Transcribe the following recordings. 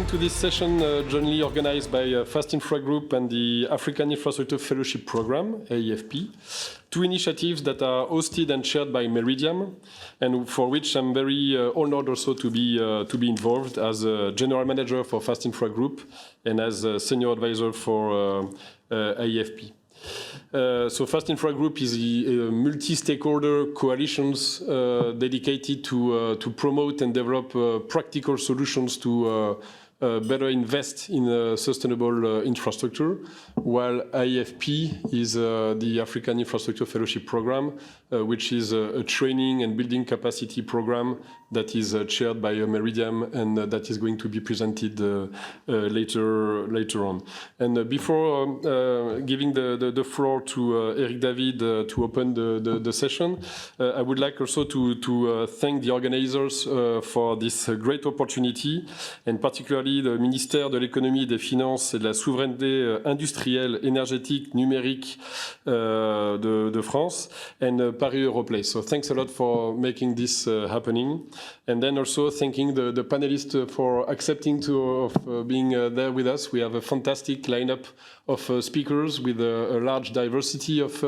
to this session jointly organized by Fast Infra Group and the African Infrastructure Fellowship Program, AIFP, two initiatives that are hosted and shared by Meridiam, and for which I'm very honored also to be involved as a general manager for Fast Infra Group and as a senior advisor for AIFP. So Fast Infra Group is a multi-stakeholder coalitions dedicated to promote and develop practical solutions to better invest in sustainable infrastructure, while IFP is the African Infrastructure Fellowship Program, which is a training and building capacity program that is chaired by Meridiam and that is going to be presented later on. And before giving the floor to Eric David to open the session, I would like also to thank the organizers for this great opportunity, and particularly le ministère de l'économie, des finances et de la souveraineté industrielle, énergétique, numérique de France, and Paris Europlace. So thanks a lot for making this happening. And then also thanking the panelists for accepting of being there with us. We have a fantastic lineup of speakers with a large diversity of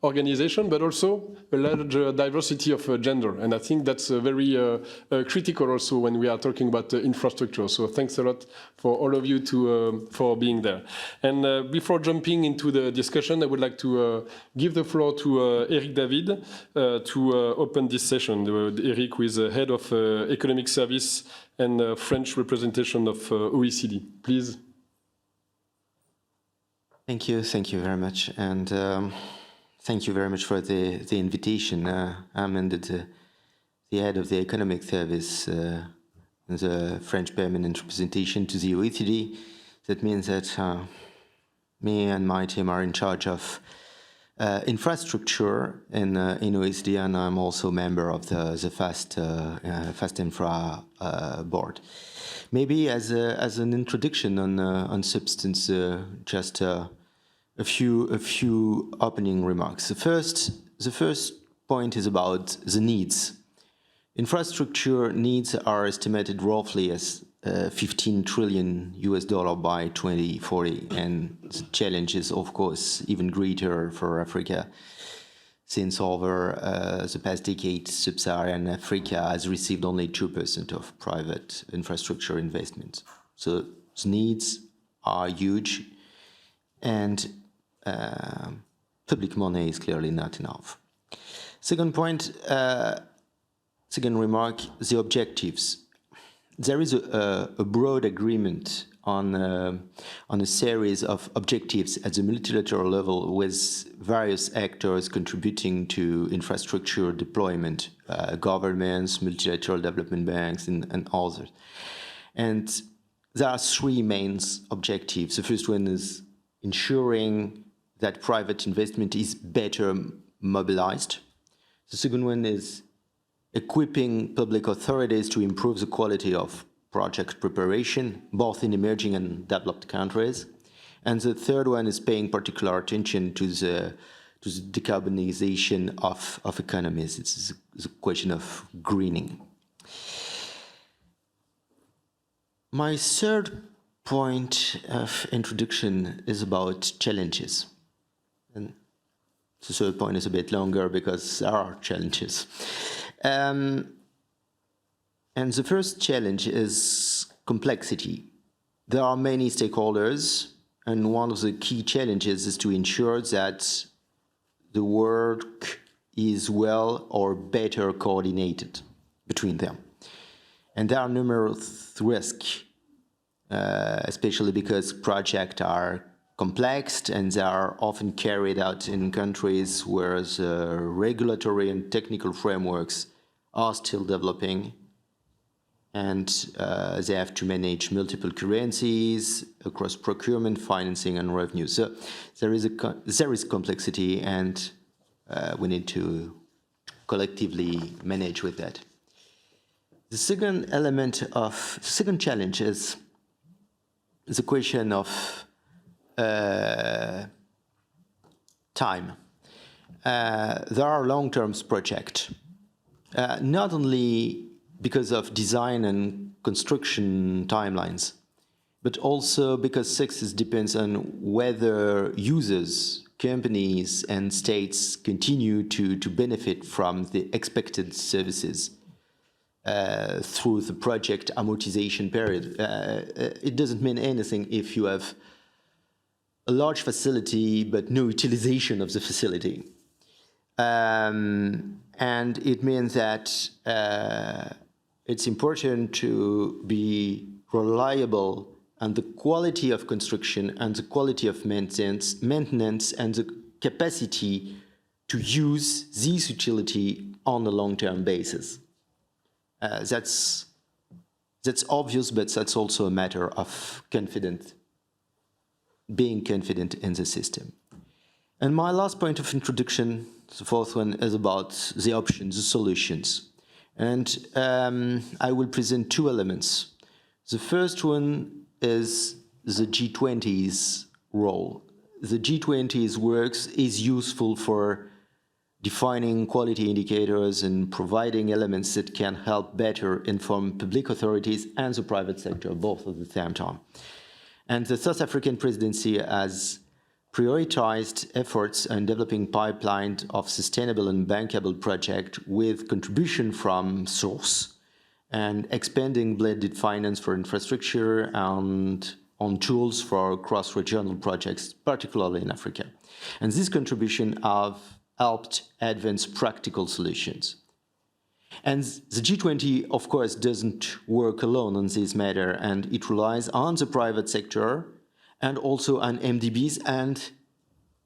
organization, but also a large diversity of gender. And I think that's very critical also when we are talking about infrastructure. So thanks a lot for all of you for being there. And before jumping into the discussion, I would like to give the floor to Eric David to open this session. Eric, who is head of economic service and French representation of OECD. Please. Thank you very much, and thank you very much for the invitation. I'm the head of the economic service, the French permanent representation to the OECD. That means that me and my team are in charge of infrastructure in OECD, and I'm also a member of the Fast Infra board. Maybe as an introduction on substance, just a few opening remarks. The first point is about the needs. Infrastructure needs are estimated roughly as $15 trillion by 2040, and the challenge is, of course, even greater for Africa, since over the past decade, sub-Saharan Africa has received only 2% of private infrastructure investment. So the needs are huge, and public money is clearly not enough. Second point, second remark, the objectives. There is a broad agreement on a series of objectives at the multilateral level, with various actors contributing to infrastructure deployment, governments, multilateral development banks, and others. And there are three main objectives. The first one is ensuring that private investment is better mobilized. The second one is equipping public authorities to improve the quality of project preparation, both in emerging and developed countries. And the third one is paying particular attention to the decarbonization of economies. It's a question of greening. My third point of introduction is about challenges. And the third point is a bit longer because there are challenges. And the first challenge is complexity. There are many stakeholders, and one of the key challenges is to ensure that the work is well or better coordinated between them. And there are numerous risks, especially because projects are complex and they are often carried out in countries where the regulatory and technical frameworks are still developing, and they have to manage multiple currencies across procurement, financing, and revenue. So there is complexity, and we need to collectively manage with that. The second challenge is the question of time. There are long-term projects, not only because of design and construction timelines, but also because success depends on whether users, companies, and states continue to benefit from the expected services through the project amortization period. It doesn't mean anything if you have a large facility but no utilization of the facility. And it means that it's important to be reliable on the quality of construction and the quality of maintenance and the capacity to use this utility on a long-term basis. That's obvious, but that's also a matter of being confident in the system. And my last point of introduction, the fourth one, is about the options, the solutions. And I will present two elements. The first one is the G20's role. The G20's works is useful for defining quality indicators and providing elements that can help better inform public authorities and the private sector, both at the same time. And the South African presidency has prioritized efforts on developing pipeline of sustainable and bankable projects with contribution from source and expanding blended finance for infrastructure and on tools for cross-regional projects, particularly in Africa. And this contribution have helped advance practical solutions. And the G20, of course, doesn't work alone on this matter, and it relies on the private sector and also on MDBs and,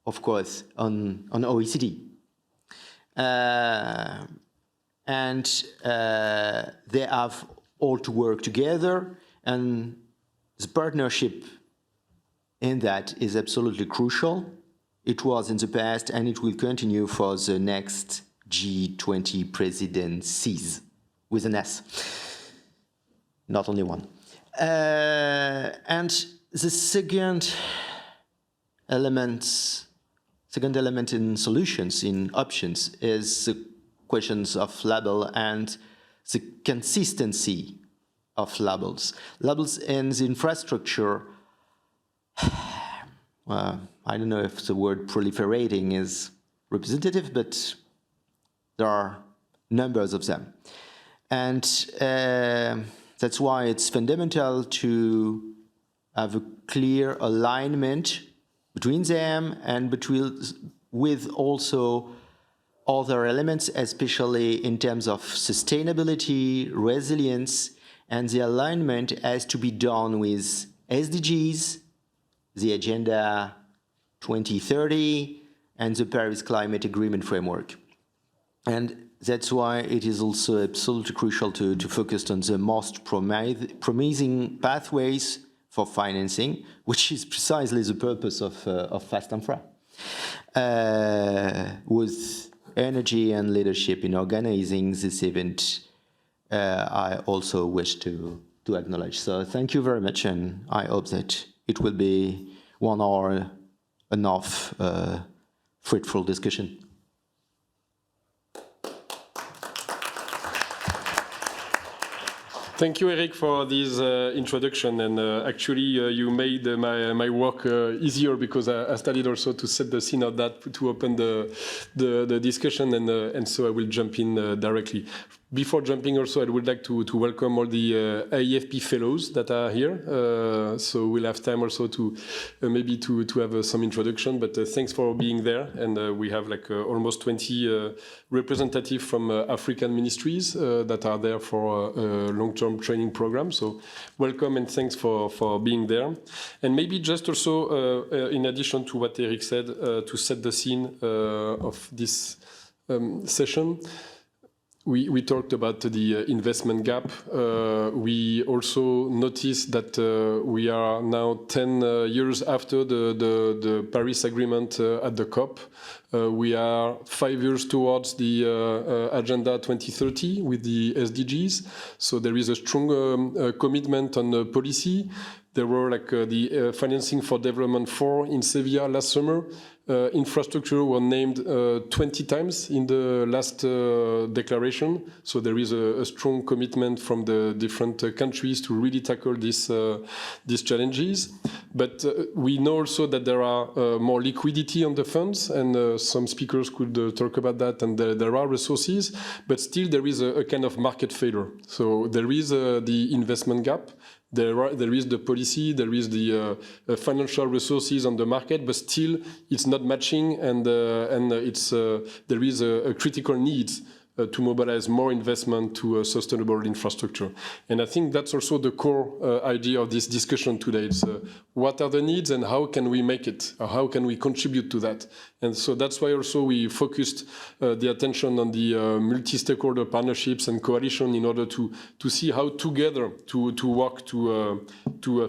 of course, on OECD. They have all to work together, and the partnership in that is absolutely crucial. It was in the past, and it will continue for the next G20 presidencies, with an S, not only one. And the second element in solutions, in options, is the questions of label and the consistency of labels. Labels in the infrastructure, well, I don't know if the word proliferating is representative, but there are numbers of them. And that's why it's fundamental to have a clear alignment between them and with also other elements, especially in terms of sustainability, resilience, and the alignment has to be done with SDGs, the Agenda 2030, and the Paris Climate Agreement framework. And that's why it is also absolutely crucial to focus on the most promising pathways for financing, which is precisely the purpose of Fast Infra. With energy and leadership in organizing this event, I also wish to acknowledge. So thank you very much, and I hope that it will be 1 hour enough fruitful discussion. Thank you, Eric, for this introduction. And actually, you made my work easier, because I started also to set the scene of that, to open the discussion, and so I will jump in directly. Before jumping also, I would like to welcome all the AIFP fellows that are here. So we'll have time also to maybe to have some introduction, but thanks for being there. And we have like almost 20 representatives from African ministries that are there for a long-term training program. So welcome and thanks for being there. And maybe just also, in addition to what Eric said, to set the scene of this session, we talked about the investment gap. We also noticed that we are now 10 years after the Paris Agreement at the COP. We are 5 years towards the Agenda 2030 with the SDGs. So there is a strong commitment on the policy There were like the Financing for Development 4 in Sevilla last summer. Infrastructure were named 20 times in the last declaration. So there is a strong commitment from the different countries to really tackle these challenges. But we know also that there are more liquidity on the funds, and some speakers could talk about that, and there are resources, but still there is a kind of market failure. So there is the investment gap. There is the policy, there is the financial resources on the market, but still it's not matching, and there is a critical need to mobilize more investment to a sustainable infrastructure. And I think that's also the core idea of this discussion today. It's what are the needs and how can we make it? Or how can we contribute to that? And so that's why also we focused the attention on the multi-stakeholder partnerships and coalition in order to see how together to work to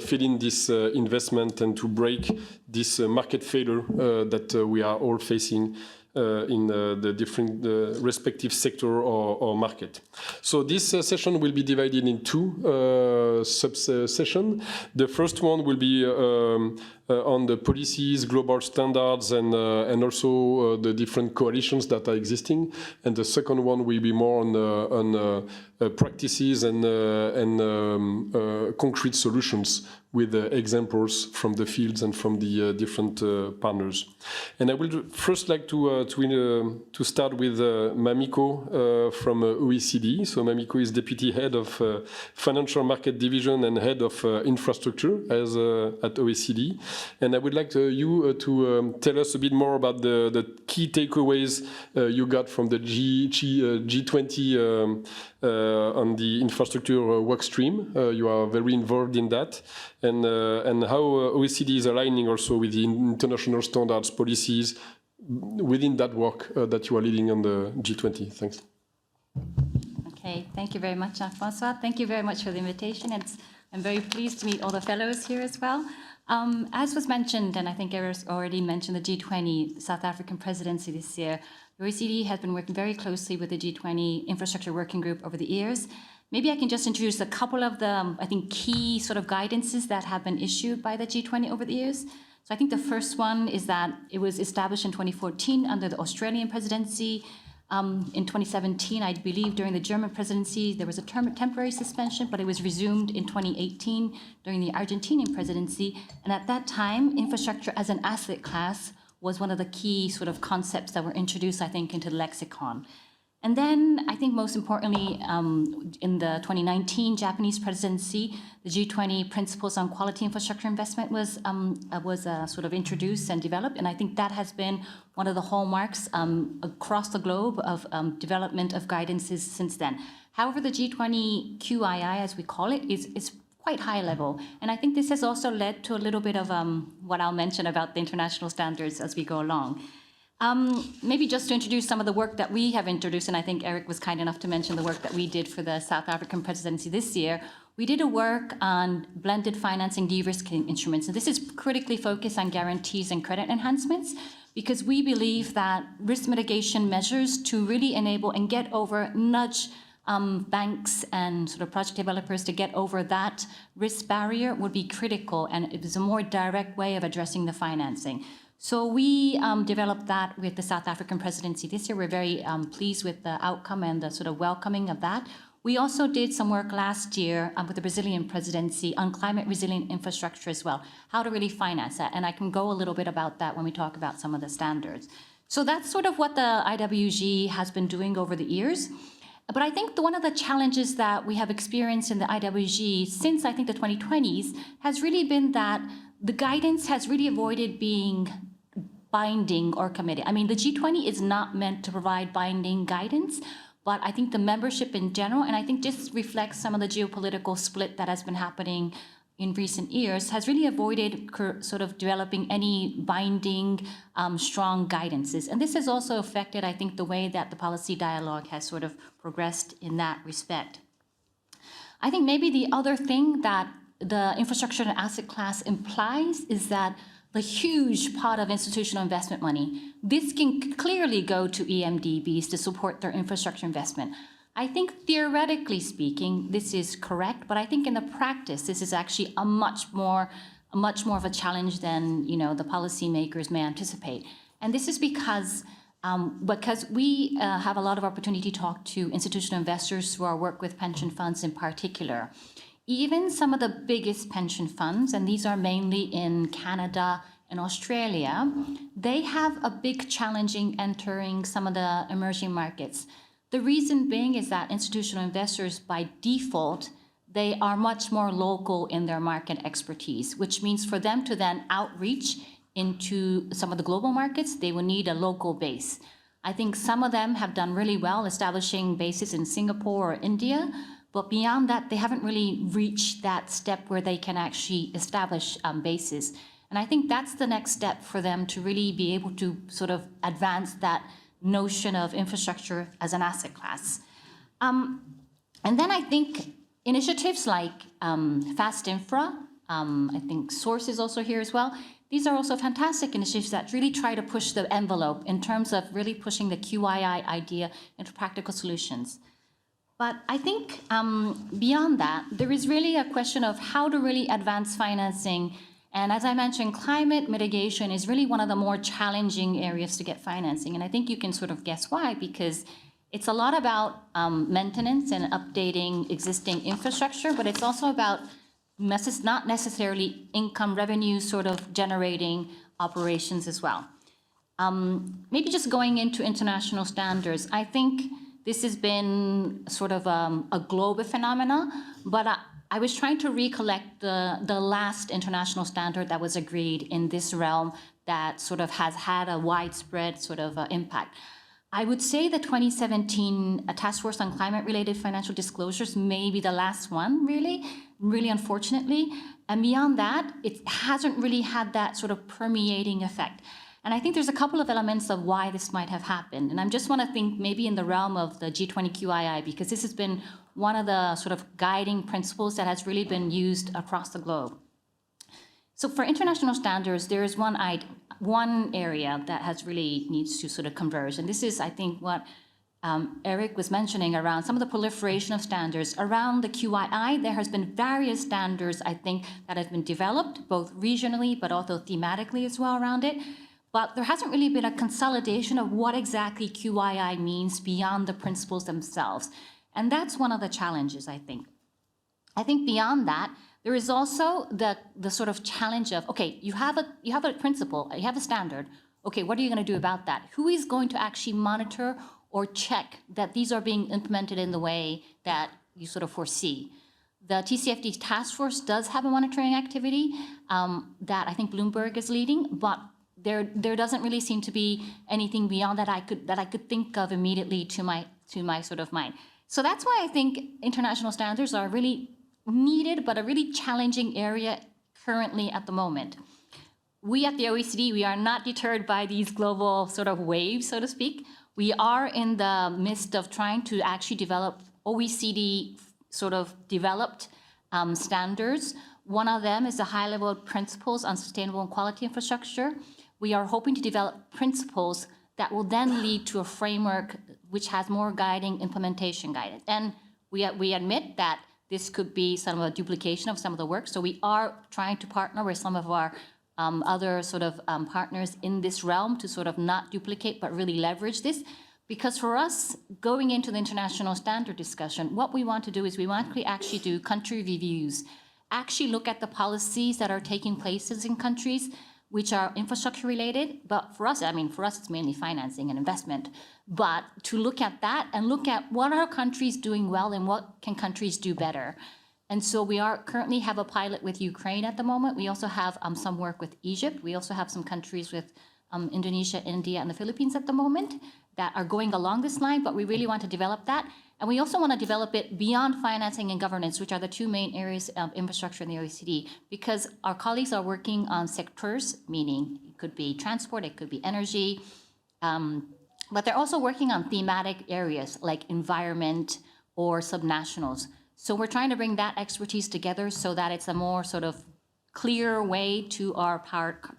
fill in this investment and to break this market failure that we are all facing in the different respective sector or market. So this session will be divided in two sub-sessions. The first one will be on the policies, global standards, and also the different coalitions that are existing. And the second one will be more on practices and concrete solutions with examples from the fields and from the different partners. And I will first like to start with Mamiko from OECD. So Mamiko is Deputy Head of Financial Market Division and Head of Infrastructure at OECD. And I would like you to tell us a bit more about the key takeaways you got from the G20 on the infrastructure work stream. You are very involved in that, and how OECD is aligning also with the international standards policies within that work that you are leading on the G20. Thanks. Okay, thank you very much, Jean-François. Thank you very much for the invitation. I'm very pleased to meet all the fellows here as well. As was mentioned, and I think Eric already mentioned, the G20 South African presidency this year, the OECD has been working very closely with the G20 Infrastructure Working Group over the years. Maybe I can just introduce a couple of the, I think, key sort of guidances that have been issued by the G20 over the years. So I think the first one is that it was established in 2014 under the Australian presidency. In 2017, I believe during the German presidency, there was a temporary suspension, but it was resumed in 2018 during the Argentinian presidency. And at that time, infrastructure as an asset class was one of the key sort of concepts that were introduced, I think, into the lexicon. And then I think most importantly, in the 2019 Japanese presidency, the G20 Principles on Quality Infrastructure Investment was sort of introduced and developed. And I think that has been one of the hallmarks across the globe of development of guidances since then. However, the G20 QII, as we call it, is quite high level. And I think this has also led to a little bit of what I'll mention about the international standards as we go along. Maybe just to introduce some of the work that we have introduced, and I think Eric was kind enough to mention the work that we did for the South African presidency this year. We did a work on blended financing de-risking instruments, and this is critically focused on guarantees and credit enhancements, because we believe that risk mitigation measures to really enable and nudge banks and sort of project developers to get over that risk barrier would be critical, and it is a more direct way of addressing the financing. So we developed that with the South African presidency this year. We're very pleased with the outcome and the sort of welcoming of that. We also did some work last year with the Brazilian presidency on climate resilient infrastructure as well, how to really finance that. And I can go a little bit about that when we talk about some of the standards. So that's sort of what the IWG has been doing over the years. But I think one of the challenges that we have experienced in the IWG since I think the 2020s has really been that the guidance has really avoided being binding or committed. I mean, the G20 is not meant to provide binding guidance, but I think the membership in general, and I think just reflects some of the geopolitical split that has been happening in recent years, has really avoided sort of developing any binding, strong guidances. And this has also affected, I think, the way that the policy dialogue has sort of progressed in that respect. I think maybe the other thing that the infrastructure and asset class implies is that the huge pot of institutional investment money, this can clearly go to EMDBs to support their infrastructure investment. I think theoretically speaking, this is correct, but I think in the practice, this is actually a much more of a challenge than, the policymakers may anticipate. And this is because we have a lot of opportunity to talk to institutional investors through our work with pension funds in particular. Even some of the biggest pension funds, and these are mainly in Canada and Australia, they have a big challenge in entering some of the emerging markets. The reason being is that institutional investors, by default, they are much more local in their market expertise, which means for them to then outreach into some of the global markets, they will need a local base. I think some of them have done really well establishing bases in Singapore or India, but beyond that, they haven't really reached that step where they can actually establish bases. And I think that's the next step for them to really be able to sort of advance that notion of infrastructure as an asset class. And then I think initiatives like Fast Infra, I think Source is also here as well. These are also fantastic initiatives that really try to push the envelope in terms of really pushing the QII idea into practical solutions. But I think beyond that, there is really a question of how to really advance financing. And as I mentioned, climate mitigation is really one of the more challenging areas to get financing. And I think you can sort of guess why, because it's a lot about maintenance and updating existing infrastructure, but it's also about not necessarily income revenue sort of generating operations as well. Maybe just going into international standards, I think this has been sort of a global phenomena, but I was trying to recollect the last international standard that was agreed in this realm that sort of has had a widespread sort of impact. I would say the 2017 Task Force on Climate-Related Financial Disclosures may be the last one, really unfortunately. And beyond that, it hasn't really had that sort of permeating effect. And I think there's a couple of elements of why this might have happened. And I just want to think maybe in the realm of the G20 QII, because this has been one of the sort of guiding principles that has really been used across the globe. So for international standards, there is one area that has really needs to sort of converge. And this is, I think, what Eric was mentioning around some of the proliferation of standards. Around the QII, there has been various standards, I think, that have been developed, both regionally, but also thematically as well around it. But there hasn't really been a consolidation of what exactly QII means beyond the principles themselves. And that's one of the challenges, I think. I think beyond that, there is also the sort of challenge of, okay, you have a principle, you have a standard. Okay, what are you going to do about that? Who is going to actually monitor or check that these are being implemented in the way that you sort of foresee? The TCFD task force does have a monitoring activity that I think Bloomberg is leading, but there doesn't really seem to be anything beyond that I could think of immediately to my sort of mind. So that's why I think international standards are really needed, but a really challenging area currently at the moment. We at the OECD, we are not deterred by these global sort of waves, so to speak. We are in the midst of trying to actually develop OECD sort of developed standards. One of them is the high-level principles on sustainable and quality infrastructure. We are hoping to develop principles that will then lead to a framework which has more guiding implementation guidance. And we admit that this could be some of a duplication of some of the work. So we are trying to partner with some of our other sort of partners in this realm to sort of not duplicate, but really leverage this. Because for us, going into the international standard discussion, what we want to do is we want to actually do country reviews, actually look at the policies that are taking places in countries which are infrastructure related. But for us, it's mainly financing and investment. But to look at that and look at what are countries doing well and what can countries do better. And so we currently have a pilot with Ukraine at the moment. We also have some work with Egypt. We also have some countries with Indonesia, India, and the Philippines at the moment that are going along this line, but we really want to develop that. And we also want to develop it beyond financing and governance, which are the two main areas of infrastructure in the OECD, because our colleagues are working on sectors, meaning it could be transport, it could be energy, but they're also working on thematic areas like environment or subnationals. So we're trying to bring that expertise together so that it's a more sort of clear way to our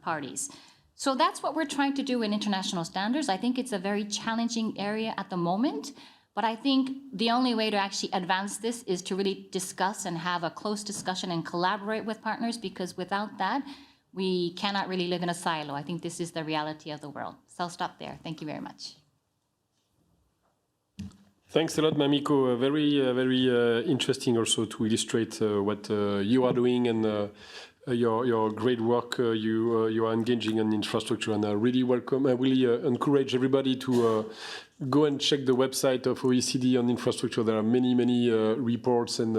parties. So that's what we're trying to do in international standards. I think it's a very challenging area at the moment, But I think the only way to actually advance this is to really discuss and have a close discussion and collaborate with partners, because without that, we cannot really live in a silo. I think this is the reality of the world. So I'll stop there. Thank you very much. Thanks a lot, Mamiko. Very interesting also to illustrate what you are doing and your great work you are engaging in infrastructure. And I really welcome, I really encourage everybody to go and check the website of OECD on infrastructure. There are many reports and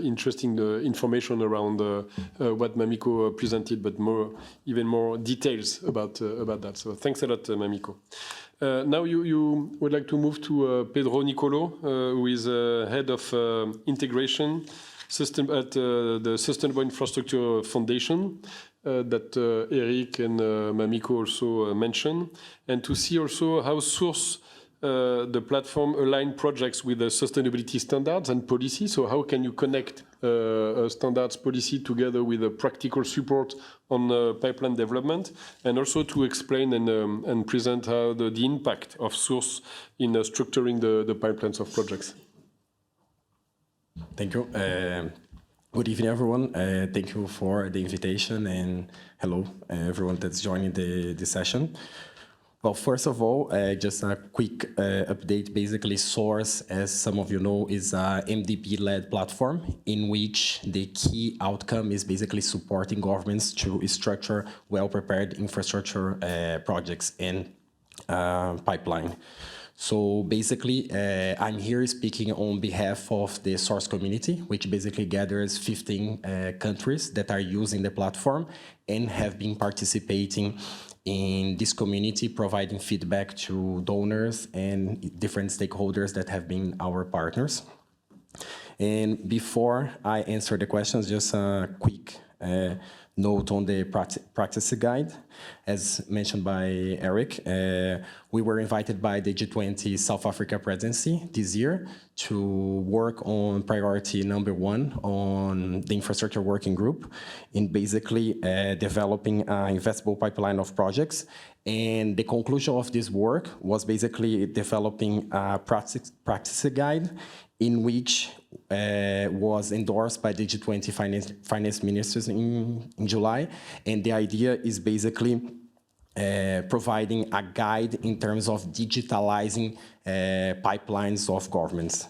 interesting information around what Mamiko presented, but even more details about that. So thanks a lot, Mamiko. Now you would like to move to Pedro Nicolau, who is head of integration system at the Sustainable Infrastructure Foundation that Eric and Mamiko also mentioned, and to see also how Source the platform align projects with the sustainability standards and policy. So how can you connect standards policy together with a practical support on pipeline development, and also to explain and present how the impact of Source in structuring the pipelines of projects. Thank you. Good evening, everyone. Thank you for the invitation, and hello, everyone that's joining the session. Well, first of all, just a quick update. Basically, Source, as some of you know, is a MDP-led platform in which the key outcome is basically supporting governments to structure well-prepared infrastructure projects and pipeline. So basically, I'm here speaking on behalf of the Source community, which basically gathers 15 countries that are using the platform and have been participating in this community, providing feedback to donors and different stakeholders that have been our partners. And before I answer the questions, just a quick note on the practice guide. As mentioned by Eric, we were invited by the G20 South Africa presidency this year to work on priority number 1 on the infrastructure working group in basically developing an investable pipeline of projects. And the conclusion of this work was basically developing a practice guide in which was endorsed by the G20 finance ministers in July. And the idea is basically providing a guide in terms of digitalizing pipelines of governments.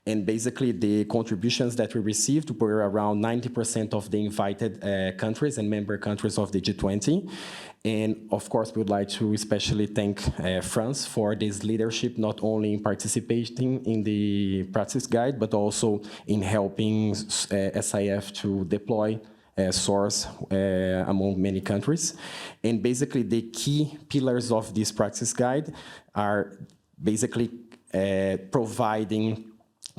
And basically, the contributions that we received were around 90% of the invited countries and member countries of the G20. And of course, we would like to especially thank France for this leadership, not only in participating in the practice guide, but also in helping SIF to deploy Source among many countries. And basically, the key pillars of this practice guide are basically providing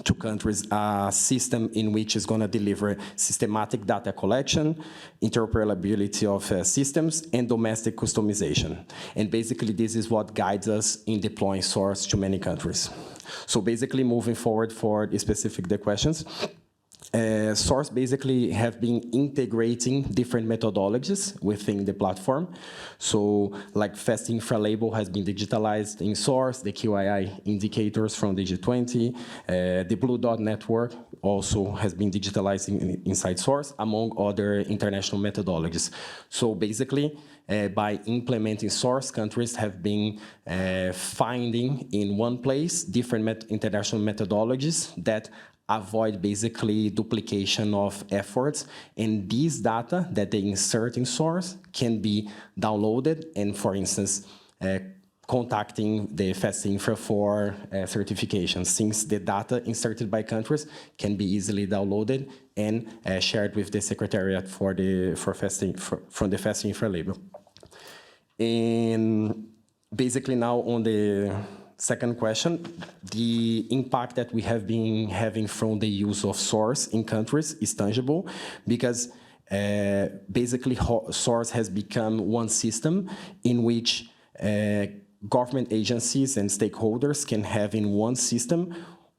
to countries a system in which is going to deliver systematic data collection, interoperability of systems, and domestic customization. And basically, this is what guides us in deploying Source to many countries. So basically, moving forward for the specific questions, Source basically have been integrating different methodologies within the platform. So like fast infra label has been digitalized in Source, the QII indicators from the G20, the Blue Dot network also has been digitalized inside Source, among other international methodologies. So basically, by implementing Source, countries have been finding in one place different international methodologies that avoid basically duplication of efforts, and these data that they insert in Source can be downloaded and, for instance, contacting the Fast Infra for certification, since the data inserted by countries can be easily downloaded and shared with the Secretariat from the Fast Infra label. And basically now on the second question, the impact that we have been having from the use of Source in countries is tangible, because basically Source has become one system in which government agencies and stakeholders can have in one system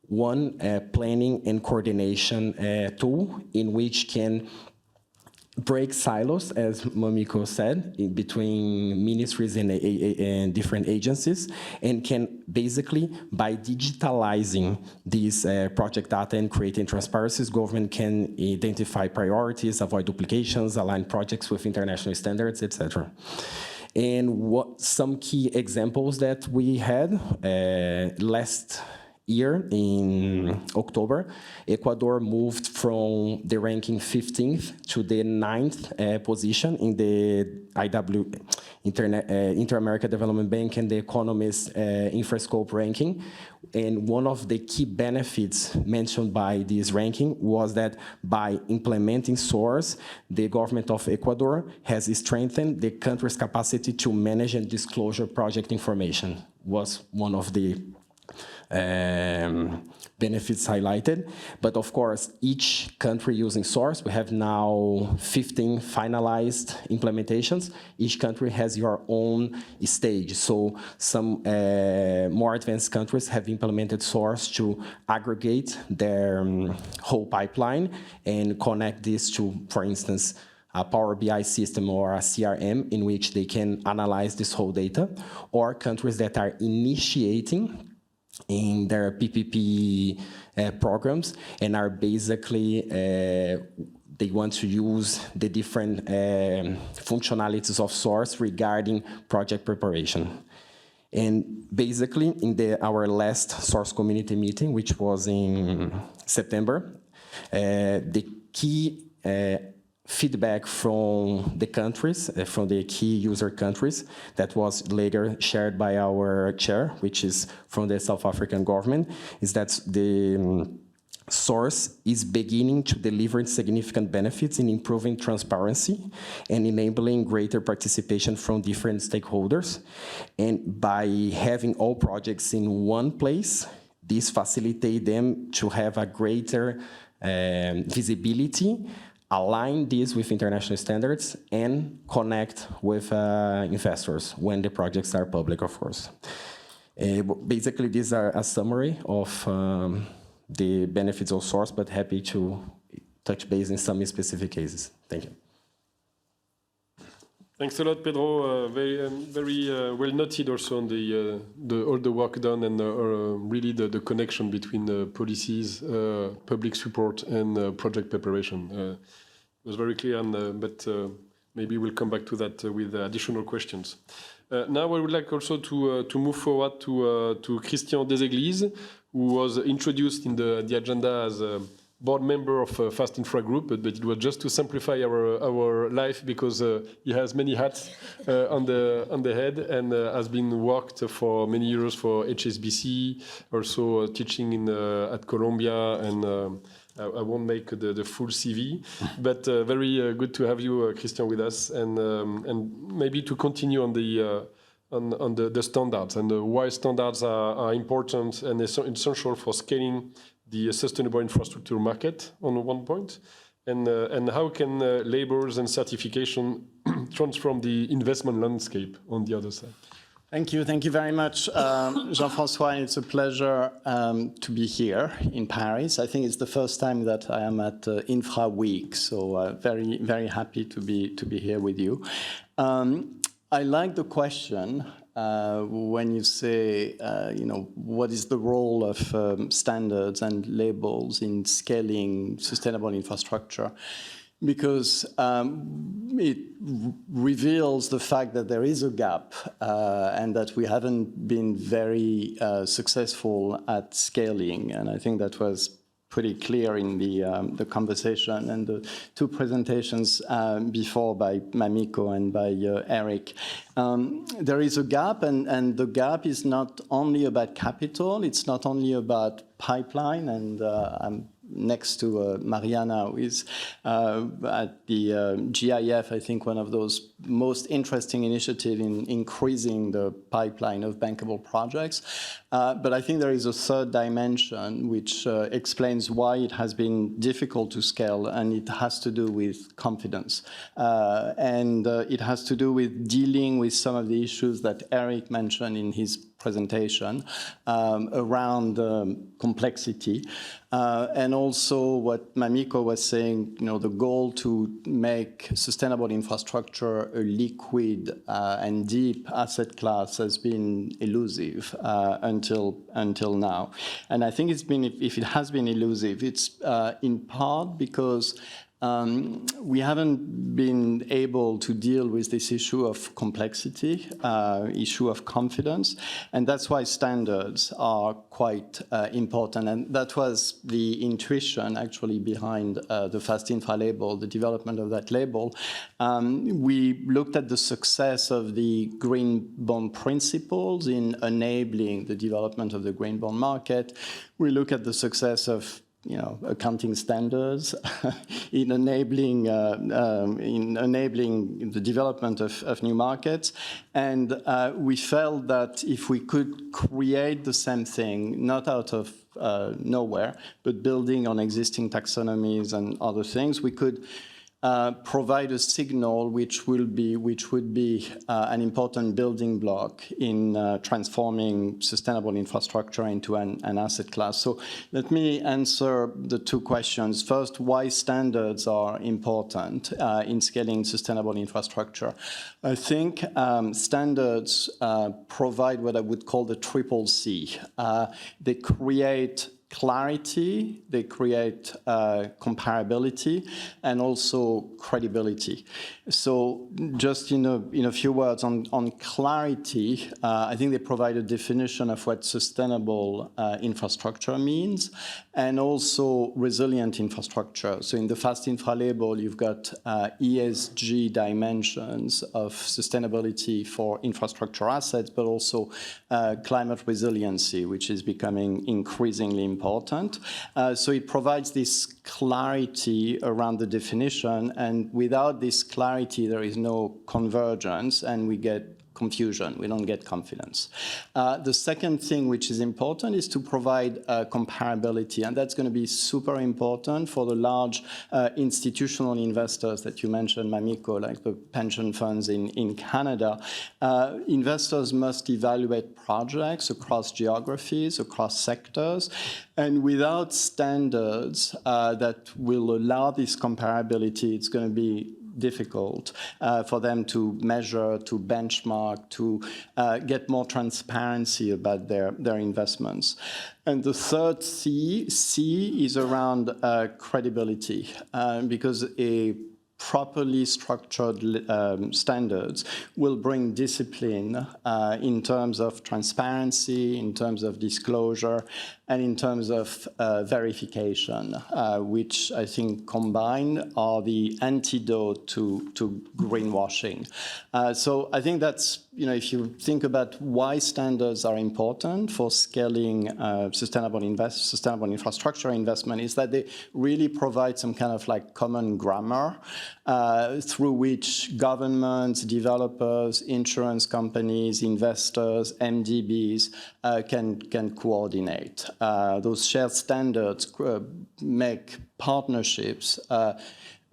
one planning and coordination tool in which can break silos, as Mamiko said, between ministries and different agencies, and can basically, by digitalizing these project data and creating transparencies, government can identify priorities, avoid duplications, align projects with international standards, etc. And what some key examples that we had last year in October, Ecuador moved from the ranking 15th to the 9th position in the Inter-America Development Bank and the Economist Infrascope ranking. And one of the key benefits mentioned by this ranking was that by implementing SOARs, the government of Ecuador has strengthened the country's capacity to manage and disclose project information, was one of the benefits highlighted. But of course, each country using SOARs, we have now 15 finalized implementations. Each country has your own stage. So some more advanced countries have implemented SOARs to aggregate their whole pipeline and connect this to, for instance, a Power BI system or a CRM in which they can analyze this whole data, or countries that are initiating in their PPP programs and are basically, they want to use the different functionalities of SOARs regarding project preparation. And basically, in our last SOARs community meeting, which was in September, the key feedback from the countries, from the key user countries, that was later shared by our chair, which is from the South African government, is that the SOARs is beginning to deliver significant benefits in improving transparency and enabling greater participation from different stakeholders. And by having all projects in one place, this facilitates them to have a greater visibility, align this with international standards, and connect with investors when the projects are public, of course. Basically, these are a summary of the benefits of SOARs, but happy to touch base in some specific cases. Thank you. Thanks a lot, Pedro. Very well noted also on all the work done and really the connection between policies, public support, and project preparation. It was very clear, but maybe we'll come back to that with additional questions. Now I would like also to move forward to Christian Déséglise, who was introduced in the agenda as a board member of Fast Infra Group, but it was just to simplify our life because he has many hats on the head and has been worked for many years for HSBC, also teaching at Columbia, and I won't make the full CV, but very good to have you, Christian, with us, and maybe to continue on the standards and why standards are important and essential for scaling the sustainable infrastructure market on one point, and how can labels and certification transform the investment landscape on the other side. Thank you very much, Jean-François. It's a pleasure to be here in Paris. I think it's the first time that I am at Infraweek, so very, very happy to be here with you. I like the question when you say, what is the role of standards and labels in scaling sustainable infrastructure? Because it reveals the fact that there is a gap and that we haven't been very successful at scaling. And I think that was pretty clear in the conversation and the two presentations before by Mamiko and by Eric. There is a gap, and the gap is not only about capital, it's not only about pipeline, and I'm next to Mariana, who is at the GIF, I think one of those most interesting initiative in increasing the pipeline of bankable projects. But I think there is a third dimension which explains why it has been difficult to scale, and it has to do with confidence. And it has to do with dealing with some of the issues that Eric mentioned in his presentation around complexity. And also what Mamiko was saying, the goal to make sustainable infrastructure a liquid and deep asset class has been elusive until now. And I think if it has been elusive, it's in part because we haven't been able to deal with this issue of complexity, issue of confidence, and that's why standards are quite important. And that was the intuition actually behind the Fast Infra label, the development of that label. We looked at the success of the green bond principles in enabling the development of the green bond market. We look at the success of accounting standards in enabling the development of new markets. And we felt that if we could create the same thing, not out of nowhere, but building on existing taxonomies and other things, we could provide a signal which would be an important building block in transforming sustainable infrastructure into an asset class. So let me answer the two questions. First, why standards are important in scaling sustainable infrastructure. I think standards provide what I would call the triple C. They create clarity, they create comparability, and also credibility. So just in a few words on clarity, I think they provide a definition of what sustainable infrastructure means, and also resilient infrastructure. So in the Fast Infra label, you've got ESG dimensions of sustainability for infrastructure assets, but also climate resiliency, which is becoming increasingly important. So it provides this clarity around the definition, and without this clarity, there is no convergence, and we get confusion. We don't get confidence. The second thing which is important is to provide comparability, and that's going to be super important for the large institutional investors that you mentioned, Mamiko, like the pension funds in Canada. Investors must evaluate projects across geographies, across sectors, and without standards that will allow this comparability, it's going to be difficult for them to measure, to benchmark, to get more transparency about their investments. And the third C is around credibility, because a properly structured standards will bring discipline in terms of transparency, in terms of disclosure, and in terms of verification, which I think combined are the antidote to greenwashing. So I think that's, if you think about why standards are important for scaling sustainable infrastructure investment, is that they really provide some kind of like common grammar through which governments, developers, insurance companies, investors, MDBs can coordinate. Those shared standards make partnerships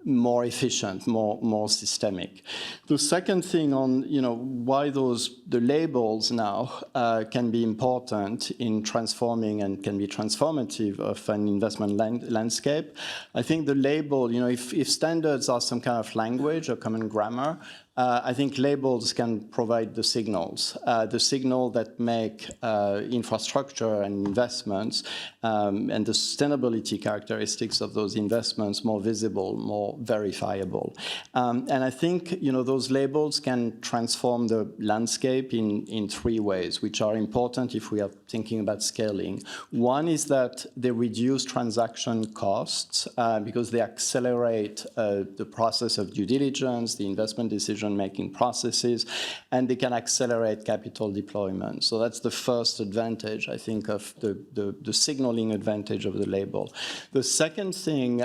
more efficient, more systemic. The second thing on why the labels now can be important in transforming and can be transformative of an investment landscape. I think the label, if standards are some kind of language or common grammar, I think labels can provide the signals that make infrastructure and investments and the sustainability characteristics of those investments more visible, more verifiable. And I think those labels can transform the landscape in three ways, which are important if we are thinking about scaling. One is that they reduce transaction costs because they accelerate the process of due diligence, the investment decision decision-making processes, and they can accelerate capital deployment. So that's the first advantage, I think, of the signaling advantage of the label. The second thing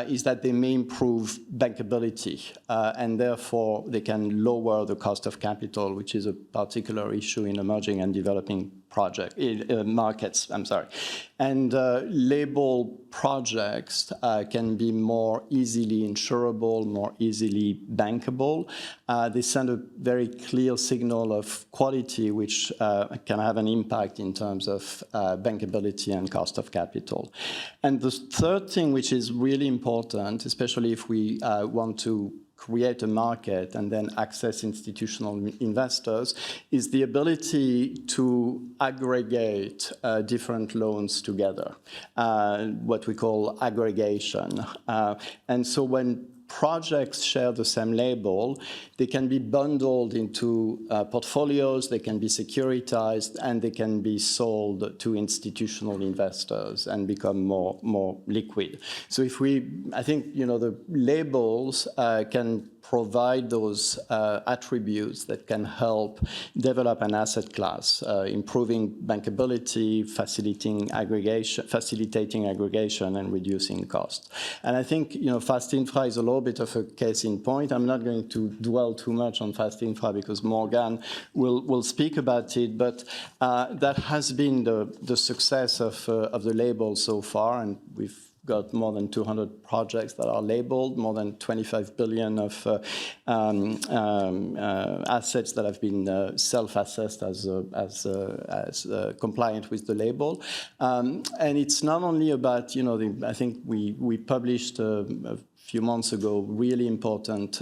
is that they may improve bankability, and therefore they can lower the cost of capital, which is a particular issue in emerging and developing markets. And label projects can be more easily insurable, more easily bankable. They send a very clear signal of quality, which can have an impact in terms of bankability and cost of capital. And the third thing, which is really important, especially if we want to create a market and then access institutional investors, is the ability to aggregate different loans together, what we call aggregation. And so when projects share the same label, they can be bundled into portfolios, they can be securitized, and they can be sold to institutional investors and become more liquid. So I think, the labels can provide those attributes that can help develop an asset class, improving bankability, facilitating aggregation, and reducing cost. And I think, fast infra is a little bit of a case in point. I'm not going to dwell too much on fast infra because Morgane will speak about it, but that has been the success of the label so far, and we've got more than 200 projects that are labeled, more than 25 billion of assets that have been self-assessed as compliant with the label. And it's not only about, I think we published a few months ago really important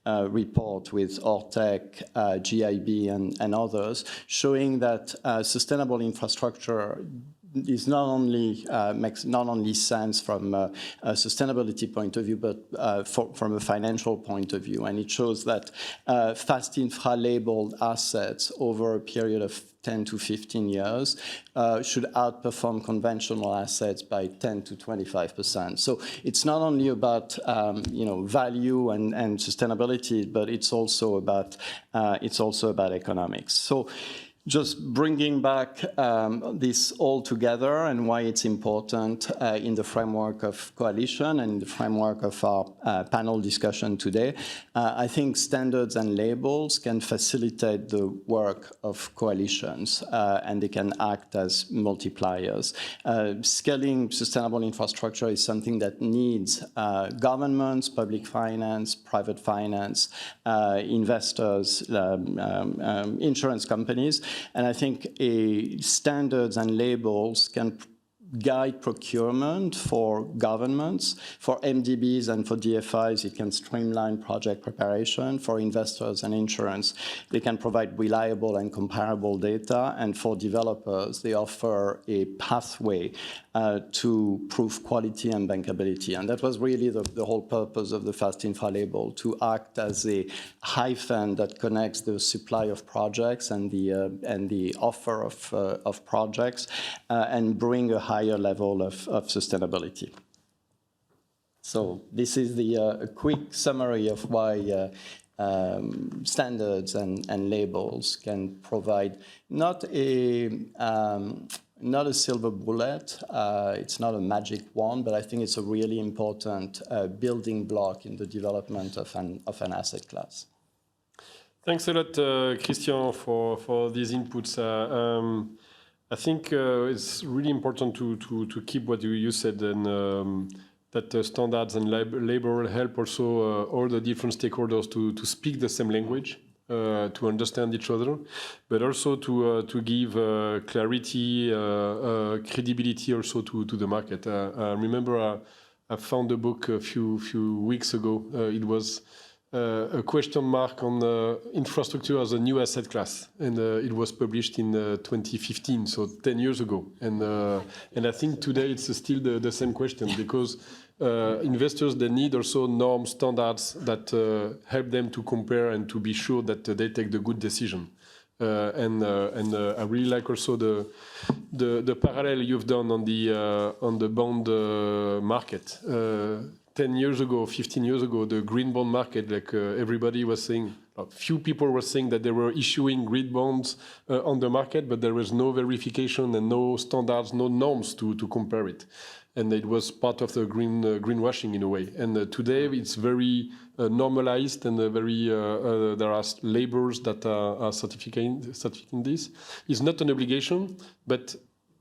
report with Ortec, GIB, and others, showing that sustainable infrastructure is not only makes not only sense from a sustainability point of view, but from a financial point of view. And it shows that fast infra labeled assets over a period of 10 to 15 years should outperform conventional assets by 10 to 25%. So it's not only about value and sustainability, but it's also about economics. So just bringing back this all together and why it's important in the framework of coalition and the framework of our panel discussion today, I think standards and labels can facilitate the work of coalitions and they can act as multipliers. Scaling sustainable infrastructure is something that needs governments, public finance, private finance, investors, insurance companies. And I think standards and labels can guide procurement for governments. For MDBs and for DFIs, it can streamline project preparation. For investors and insurance, they can provide reliable and comparable data. And for developers, they offer a pathway to prove quality and bankability. And that was really the whole purpose of the Fast Infra label, to act as a hyphen that connects the supply of projects and the offer of projects and bring a higher level of sustainability. So this is a quick summary of why standards and labels can provide not a silver bullet, it's not a magic wand, but I think it's a really important building block in the development of an asset class. Thanks a lot, Christian, for these inputs. I think it's really important to keep what you said, and that standards and label help also all the different stakeholders to speak the same language, to understand each other, but also to give clarity, credibility also to the market. I remember I found a book a few weeks ago. It was a question mark on infrastructure as a new asset class, and it was published in 2015, so 10 years ago. And I think today it's still the same question, because investors, they need also norm standards that help them to compare and to be sure that they take the good decision. And I really like also the parallel you've done on the bond market. 10 years ago, 15 years ago, the green bond market, like everybody was saying, few people were saying that they were issuing green bonds on the market, but there was no verification and no standards, no norms to compare it. And it was part of the greenwashing in a way. And today it's very normalized, and there are labels that are certifying this. It's not an obligation, but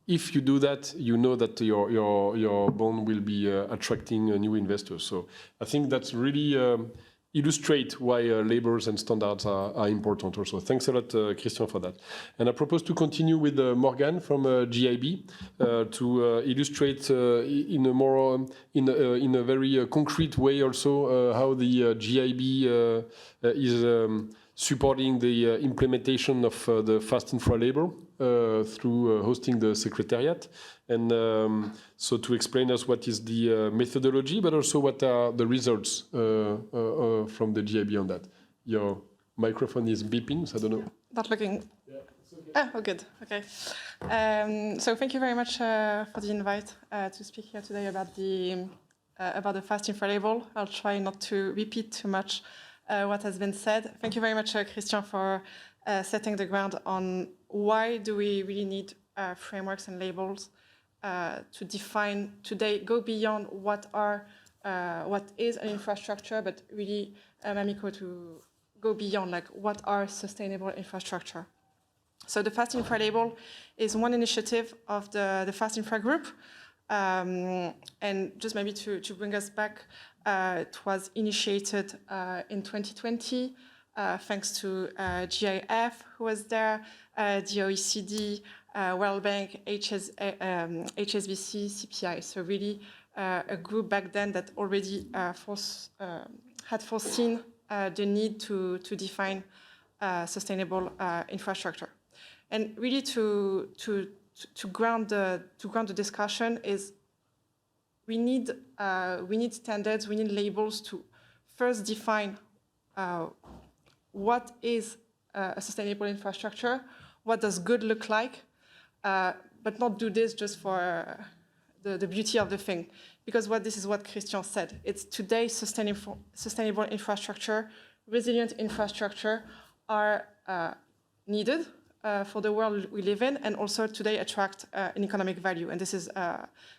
if you do that, you know that your bond will be attracting new investors. So I think that's really illustrate why labels and standards are important also. Thanks a lot, Christian, for that. And I propose to continue with Morgane from GIB to illustrate in a very concrete way also how the GIB is supporting the implementation of the fast infra label through hosting the secretariat. And so to explain us what is the methodology, but also what are the results from the GIB on that. Your microphone is beeping, so I don't know. Not looking. Yeah, oh, good. Okay. So thank you very much for the invite to speak here today about the fast infra label. I'll try not to repeat too much what has been said. Thank you very much, Christian, for setting the ground on why do we really need frameworks and labels to define today, go beyond what is an infrastructure, but really, Mamiko, to go beyond like what are sustainable infrastructure. So the Fast Infra label is one initiative of the Fast Infra group. And just maybe to bring us back, it was initiated in 2020, thanks to GIF, who was there, the OECD, World Bank, HSBC, CPI. So really a group back then that already had foreseen the need to define sustainable infrastructure. And really to ground the discussion is we need standards, we need labels to first define what is a sustainable infrastructure, what does good look like, but not do this just for the beauty of the thing. Because this is what Christian said. It's today sustainable infrastructure, resilient infrastructure are needed for the world we live in, and also today attract an economic value. And this is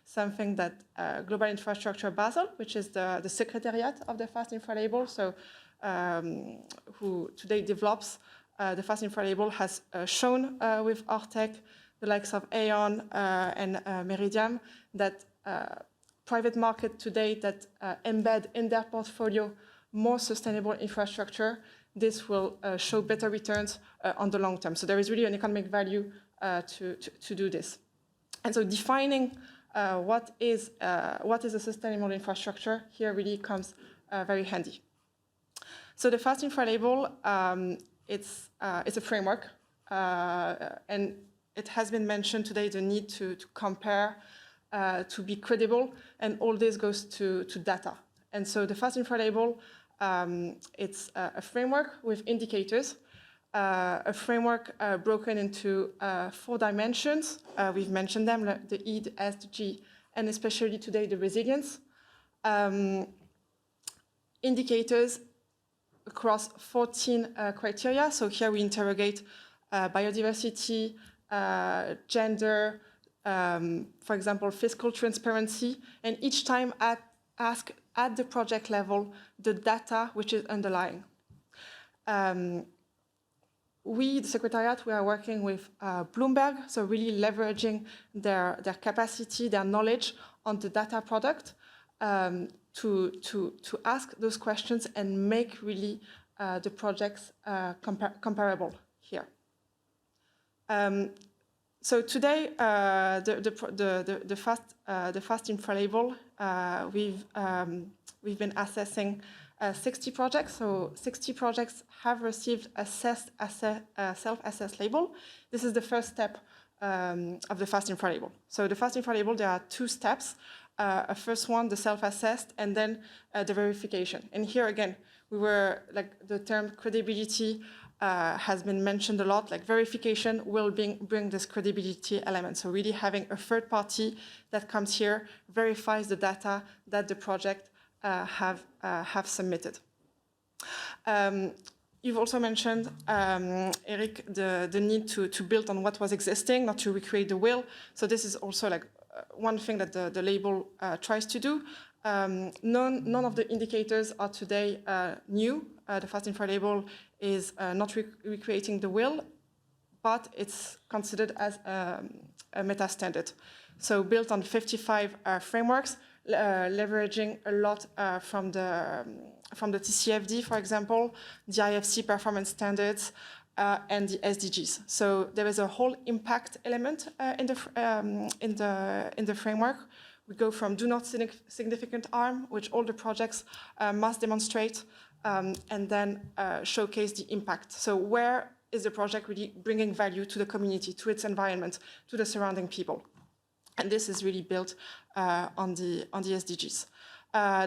something that Global Infrastructure Basel, which is the secretariat of the Fast Infra label, so who today develops the Fast Infra label, has shown with Artec, the likes of Aon and Meridiam, that private market today that embed in their portfolio more sustainable infrastructure, this will show better returns on the long term. So there is really an economic value to do this. And so defining what is a sustainable infrastructure here really comes very handy. So the Fast Infra label, it's a framework, and it has been mentioned today the need to compare, to be credible, and all this goes to data. And so the Fast Infra label, it's a framework with indicators, a framework broken into 4 dimensions. We've mentioned them, the E, the S, the G, and especially today the resilience. Indicators across 14 criteria. So here we interrogate biodiversity, gender, for example, fiscal transparency, and each time ask at the project level the data which is underlying. We, the Secretariat, we are working with Bloomberg, so really leveraging their capacity, their knowledge on the data product to ask those questions and make really the projects comparable here. So today, the Fast Infra label, we've been assessing 60 projects. So 60 projects have received self-assessed label. This is the first step of the Fast Infra label. So the Fast Infra label, there are 2 steps. A first one, the self-assessed, and then the verification. And here again, we were like the term credibility has been mentioned a lot. Like verification will bring this credibility element. So really having a third party that comes here, verifies the data that the project have submitted. You've also mentioned, Eric, the need to build on what was existing, not to recreate the wheel. So this is also like one thing that the label tries to do. None of the indicators are today new. The Fast Infra label is not recreating the wheel, but it's considered as a meta standard. So built on 55 frameworks, leveraging a lot from the TCFD, for example, the IFC performance standards, and the SDGs. So there is a whole impact element in the framework. We go from do not significant harm, which all the projects must demonstrate, and then showcase the impact. So where is the project really bringing value to the community, to its environment, to the surrounding people? And this is really built on the SDGs.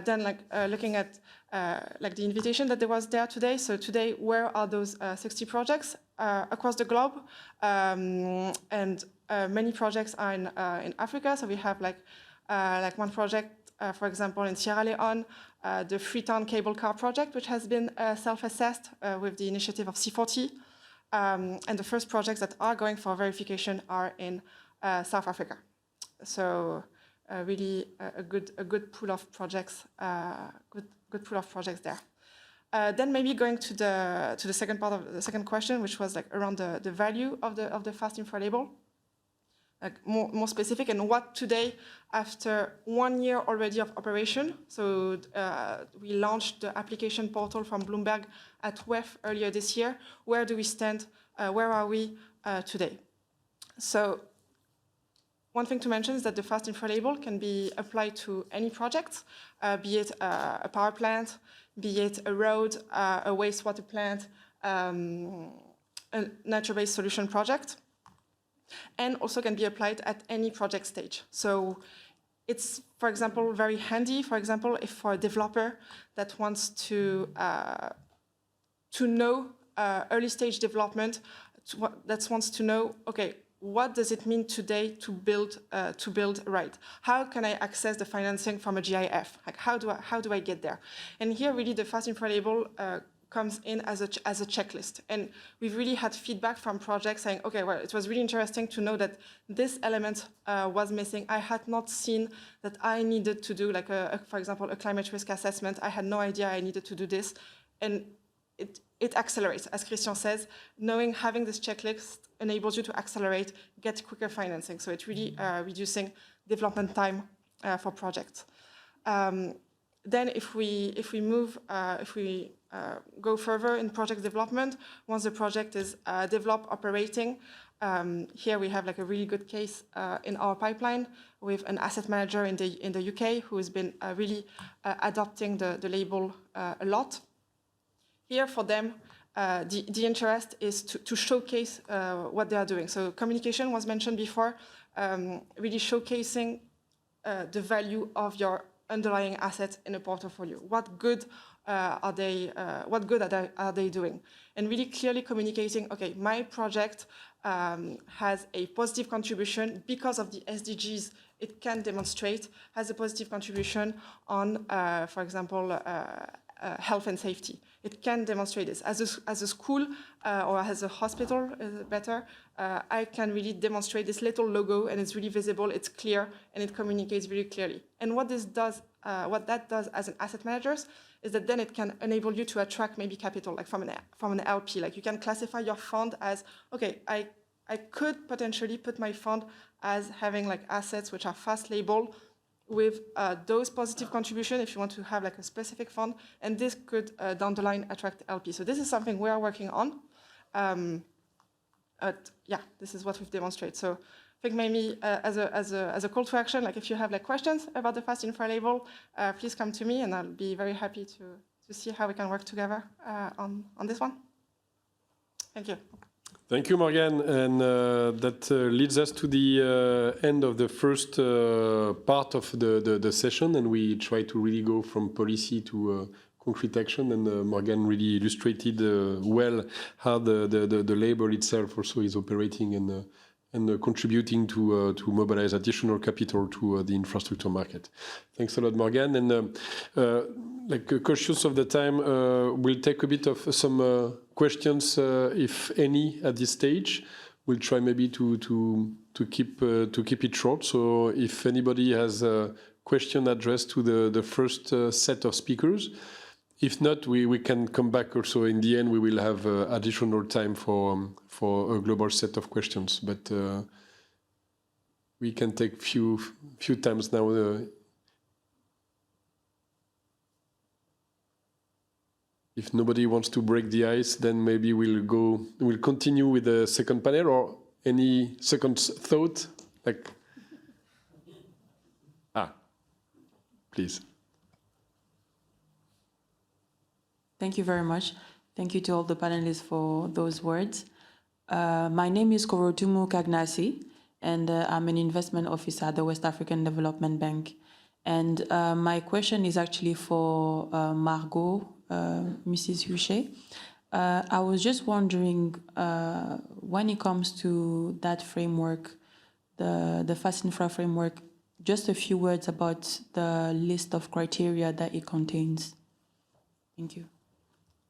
Then, looking at the invitation that there was there today. So today, where are those 60 projects across the globe? And many projects are in Africa. So we have like one project, for example, in Sierra Leone, the Freetown Cable Car project, which has been self-assessed with the initiative of C40. And the first projects that are going for verification are in South Africa. So really a good pool of projects, good pool of projects there. Then maybe going to the second part of the second question, which was like around the value of the Fast Infra label, like more specific, and what today, after 1 year already of operation. So we launched the application portal from Bloomberg at WEF earlier this year. Where do we stand? Where are we today? So one thing to mention is that the Fast Infra label can be applied to any project, be it a power plant, be it a road, a wastewater plant, a nature-based solution project, and also can be applied at any project stage. So it's, for example, very handy, for example, if for a developer that wants to know early stage development, that wants to know, okay, what does it mean today to build right? How can I access the financing from a GIF? Like how do I get there? And here really the Fast Infra label comes in as a checklist. And we've really had feedback from projects saying, okay, well, it was really interesting to know that this element was missing. I had not seen that I needed to do like for example, a climate risk assessment. I had no idea I needed to do this. And it accelerates, as Christian says, having this checklist enables you to accelerate, get quicker financing. So it's really reducing development time for projects. Then if we go further in project development, once the project is developed, operating, here we have like a really good case in our pipeline with an asset manager in the UK who has been really adopting the label a lot. Here for them, the interest is to showcase what they are doing. So communication was mentioned before, really showcasing the value of your underlying assets in a portfolio. What good are they doing? And really clearly communicating, okay, my project has a positive contribution because of the SDGs it can demonstrate, has a positive contribution on, for example, health and safety. It can demonstrate this. As a school or as a hospital, better, I can really demonstrate this little logo, and it's really visible, it's clear, and it communicates very clearly. And what that does as an asset manager is that then it can enable you to attract maybe capital, like from an LP. Like you can classify your fund as, okay, I could potentially put my fund as having like assets which are fast labeled with those positive contribution if you want to have like a specific fund, and this could down the line attract LP. So this is something we are working on. Yeah, this is what we've demonstrated. So I think maybe as a call to action, like if you have like questions about the Fast Infra label, please come to me, and I'll be very happy to see how we can work together on this one. Thank you. Thank you, Morgane. And that leads us to the end of the first part of the session. And we try to really go from policy to concrete action. And Morgane really illustrated well how the label itself also is operating and contributing to mobilize additional capital to the infrastructure market. Thanks a lot, Morgane. And cautious of the time, we'll take a bit of some questions, if any, at this stage. We'll try maybe to keep it short. So if anybody has a question addressed to the first set of speakers, if not, we can come back also. In the end, we will have additional time for a global set of questions. But we can take few times now. If nobody wants to break the ice, then maybe we'll continue with the second panel, or any second thought? Please. Thank you very much. Thank you to all the panelists for those words. My name is Korotumu Kagnasi, and I'm an investment officer at the West African Development Bank. And my question is actually for Margot, Mrs. Huchet. I was just wondering, when it comes to that framework, the Fast Infra framework, just a few words about the list of criteria that it contains. Thank you.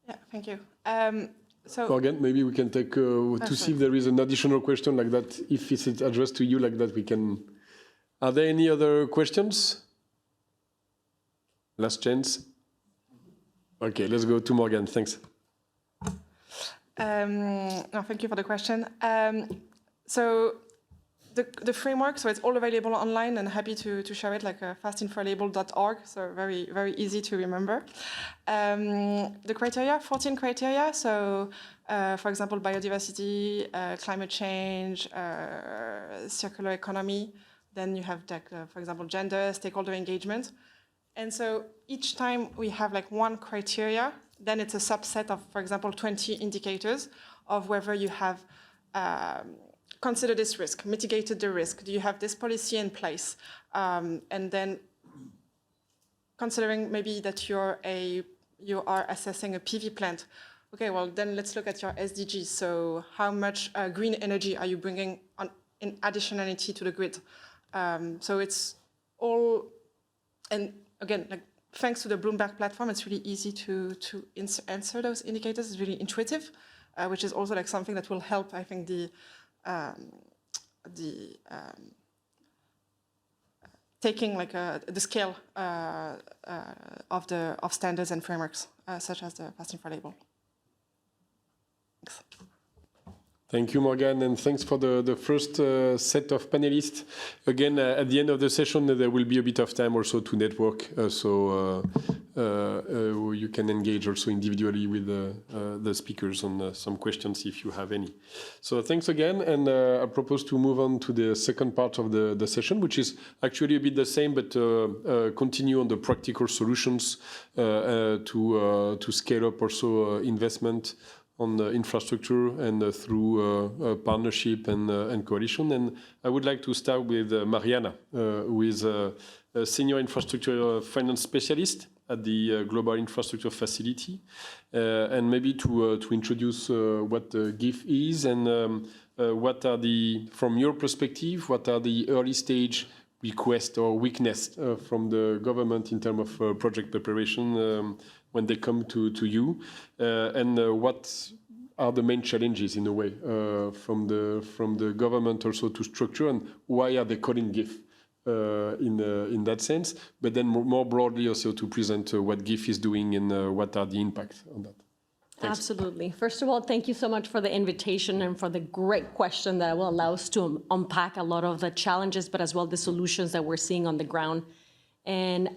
Yeah, thank you. Morgane, maybe we can take to see if there is an additional question like that. If it's addressed to you like that, we can. Are there any other questions? Last chance. Okay, let's go to Morgane. Thanks. No, thank you for the question. So the framework, so it's all available online, and happy to share it, like fastinfralabel.org, so very, very easy to remember. The criteria, 14 criteria, so for example, biodiversity, climate change, circular economy, then you have, for example, gender, stakeholder engagement. And so each time we have like one criteria, then it's a subset of, for example, 20 indicators of whether you have considered this risk, mitigated the risk, do you have this policy in place? And then considering maybe that you are assessing a PV plant. Okay, well, then let's look at your SDGs. So how much green energy are you bringing on in additionality to the grid? So it's all, and again, like thanks to the Bloomberg platform, it's really easy to answer those indicators. It's really intuitive, which is also like something that will help, I think, taking like the scale of standards and frameworks, such as the Fast Infra label. Thanks. Thank you, Morgane, and thanks for the first set of panelists. Again, at the end of the session, there will be a bit of time also to network, so you can engage also individually with the speakers on some questions if you have any. So thanks again, and I propose to move on to the second part of the session, which is actually a bit the same, but continue on the practical solutions to scale up also investment on the infrastructure and through partnership and coalition. And I would like to start with Mariana, who is a senior infrastructure finance specialist at the Global Infrastructure Facility, and maybe to introduce what GIF is and what are from your perspective, what are the early stage requests or weakness from the government in terms of project preparation when they come to you, and what are the main challenges in a way from the government also to structure, and why are they calling GIF in that sense? But then more broadly also to present what GIF is doing and what are the impacts on that. Thanks. Absolutely. First of all, thank you so much for the invitation and for the great question that will allow us to unpack a lot of the challenges, but as well the solutions that we're seeing on the ground. And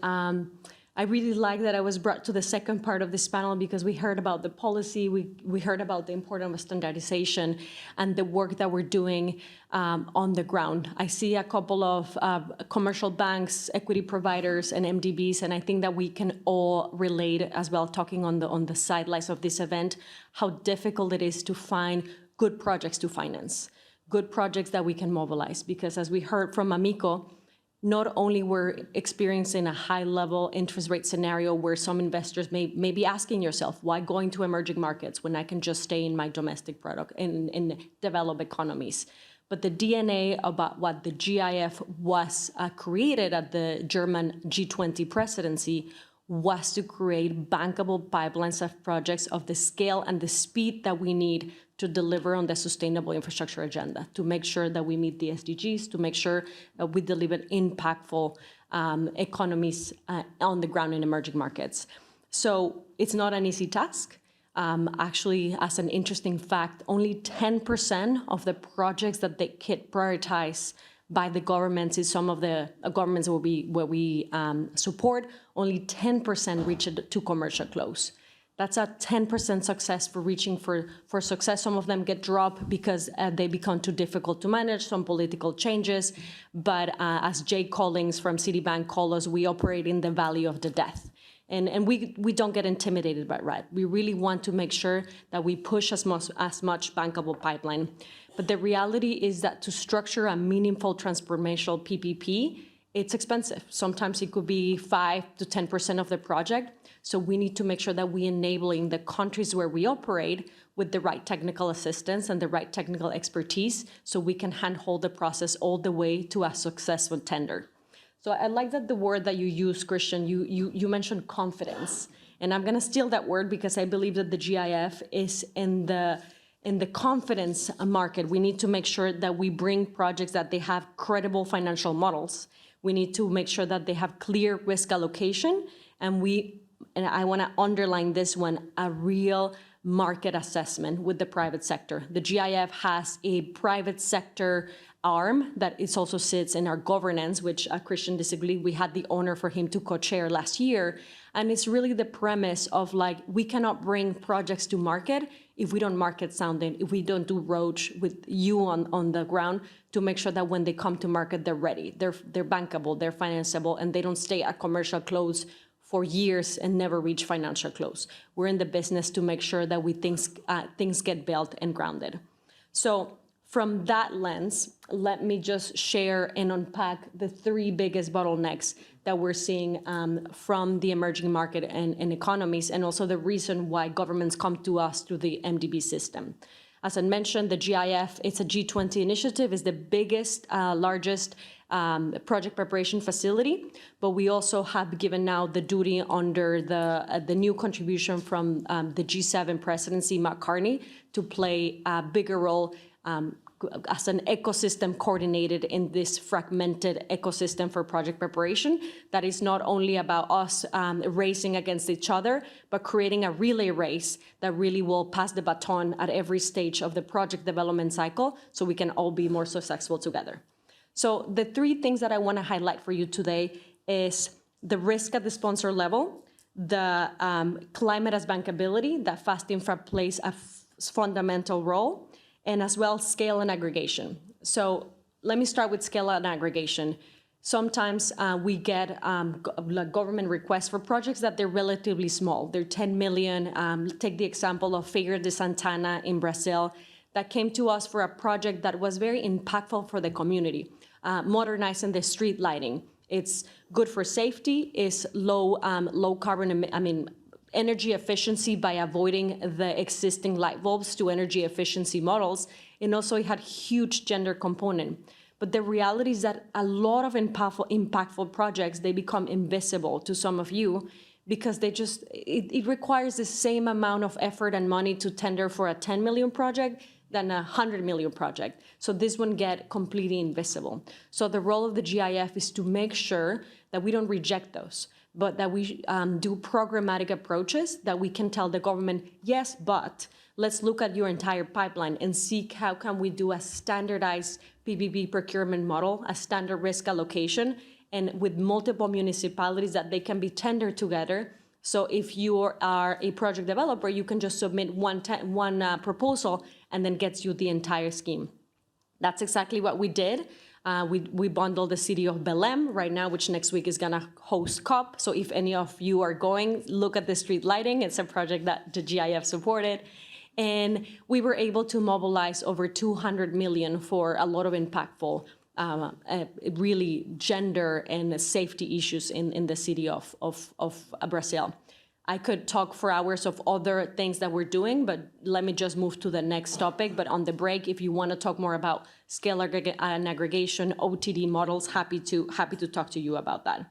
I really like that I was brought to the second part of this panel because we heard about the policy, we heard about the importance of standardization and the work that we're doing on the ground. I see a couple of commercial banks, equity providers, and MDBs, and I think that we can all relate as well, talking on the sidelines of this event, how difficult it is to find good projects to finance, good projects that we can mobilize. Because as we heard from Mamiko, not only we're experiencing a high-level interest rate scenario where some investors may be asking yourself, why going to emerging markets when I can just stay in my domestic product, in developed economies? But the DNA about what the GIF was created at the German G20 presidency was to create bankable pipelines of projects of the scale and the speed that we need to deliver on the sustainable infrastructure agenda, to make sure that we meet the SDGs, to make sure that we deliver impactful economies on the ground in emerging markets. So it's not an easy task. Actually, as an interesting fact, only 10% of the projects that they get prioritized by the governments in some of the governments where we support, only 10% reach it to commercial close. That's a 10% success for reaching for success. Some of them get dropped because they become too difficult to manage, some political changes. But as Jay Collins from Citibank called us, we operate in the valley of the death. And we don't get intimidated by that. We really want to make sure that we push as much bankable pipeline. But the reality is that to structure a meaningful transformational PPP, it's expensive. Sometimes it could be 5 to 10% of the project. So we need to make sure that we enabling the countries where we operate with the right technical assistance and the right technical expertise so we can handhold the process all the way to a successful tender. So I like that the word that you use, Christian, you mentioned confidence. And I'm going to steal that word because I believe that the GIF is in the confidence market. We need to make sure that we bring projects that they have credible financial models. We need to make sure that they have clear risk allocation. And I want to underline this one, a real market assessment with the private sector. The GIF has a private sector arm that it also sits in our governance, which Christian Déséglise, we had the honor for him to co-chair last year. And it's really the premise of like, we cannot bring projects to market if we don't market sounding, if we don't do roach with you on the ground to make sure that when they come to market, they're ready, they're bankable, they're financeable, and they don't stay at commercial close for years and never reach financial close. We're in the business to make sure that things get built and grounded. So from that lens, let me just share and unpack the 3 biggest bottlenecks that we're seeing from the emerging market and economies, and also the reason why governments come to us through the MDB system. As I mentioned, the GIF, it's a G20 initiative, is the biggest, largest project preparation facility, but we also have given now the duty under the new contribution from the G7 presidency, Mark Carney, to play a bigger role as an ecosystem coordinated in this fragmented ecosystem for project preparation that is not only about us racing against each other, but creating a relay race that really will pass the baton at every stage of the project development cycle so we can all be more successful together. So the 3 things that I want to highlight for you today is the risk at the sponsor level, the climate as bankability, that fast infra plays a fundamental role, and as well scale and aggregation. So let me start with scale and aggregation. Sometimes we get government requests for projects that they're relatively small. They're 10 million. Take the example of Feira de Santana in Brazil that came to us for a project that was very impactful for the community, modernizing the street lighting. It's good for safety, it's low carbon, energy efficiency by avoiding the existing light bulbs to energy efficiency models. And also it had huge gender component. But the reality is that a lot of impactful projects, they become invisible to some of you because it requires the same amount of effort and money to tender for a 10 million project than a 100 million project. So this one get completely invisible. So the role of the GIF is to make sure that we don't reject those, but that we do programmatic approaches that we can tell the government, yes, but let's look at your entire pipeline and see how can we do a standardized PPP procurement model, a standard risk allocation, and with multiple municipalities that they can be tendered together. So if you are a project developer, you can just submit one proposal and then gets you the entire scheme. That's exactly what we did. We bundled the city of Belém right now, which next week is going to host COP. So if any of you are going, look at the street lighting. It's a project that the GIF supported. And we were able to mobilize over 200 million for a lot of impactful, really gender and safety issues in the city of Brazil. I could talk for hours of other things that we're doing, but let me just move to the next topic. But on the break, if you want to talk more about scale and aggregation, OTD models, happy to talk to you about that.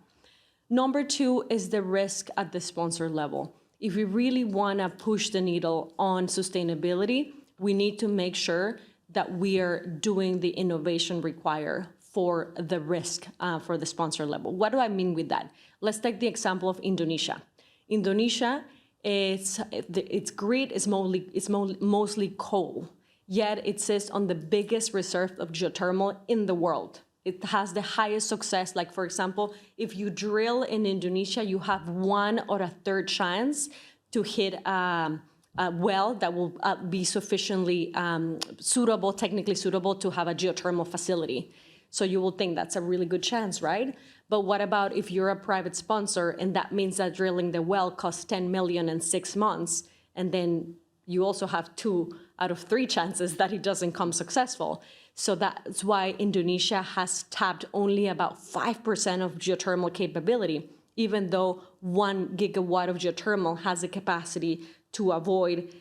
Number 2 is the risk at the sponsor level. If we really want to push the needle on sustainability, we need to make sure that we are doing the innovation required for the risk for the sponsor level. What do I mean with that? Let's take the example of Indonesia. Indonesia, its grid is mostly coal, yet it sits on the biggest reserve of geothermal in the world. It has the highest success. Like, for example, if you drill in Indonesia, you have 1 or a third chance to hit a well that will be sufficiently suitable, technically suitable to have a geothermal facility. So you will think that's a really good chance, right? But what about if you're a private sponsor and that means that drilling the well costs 10 million in 6 months, and then you also have 2 out of 3 chances that it doesn't come successful. So that's why Indonesia has tapped only about 5% of geothermal capability, even though 1 gigawatt of geothermal has the capacity to avoid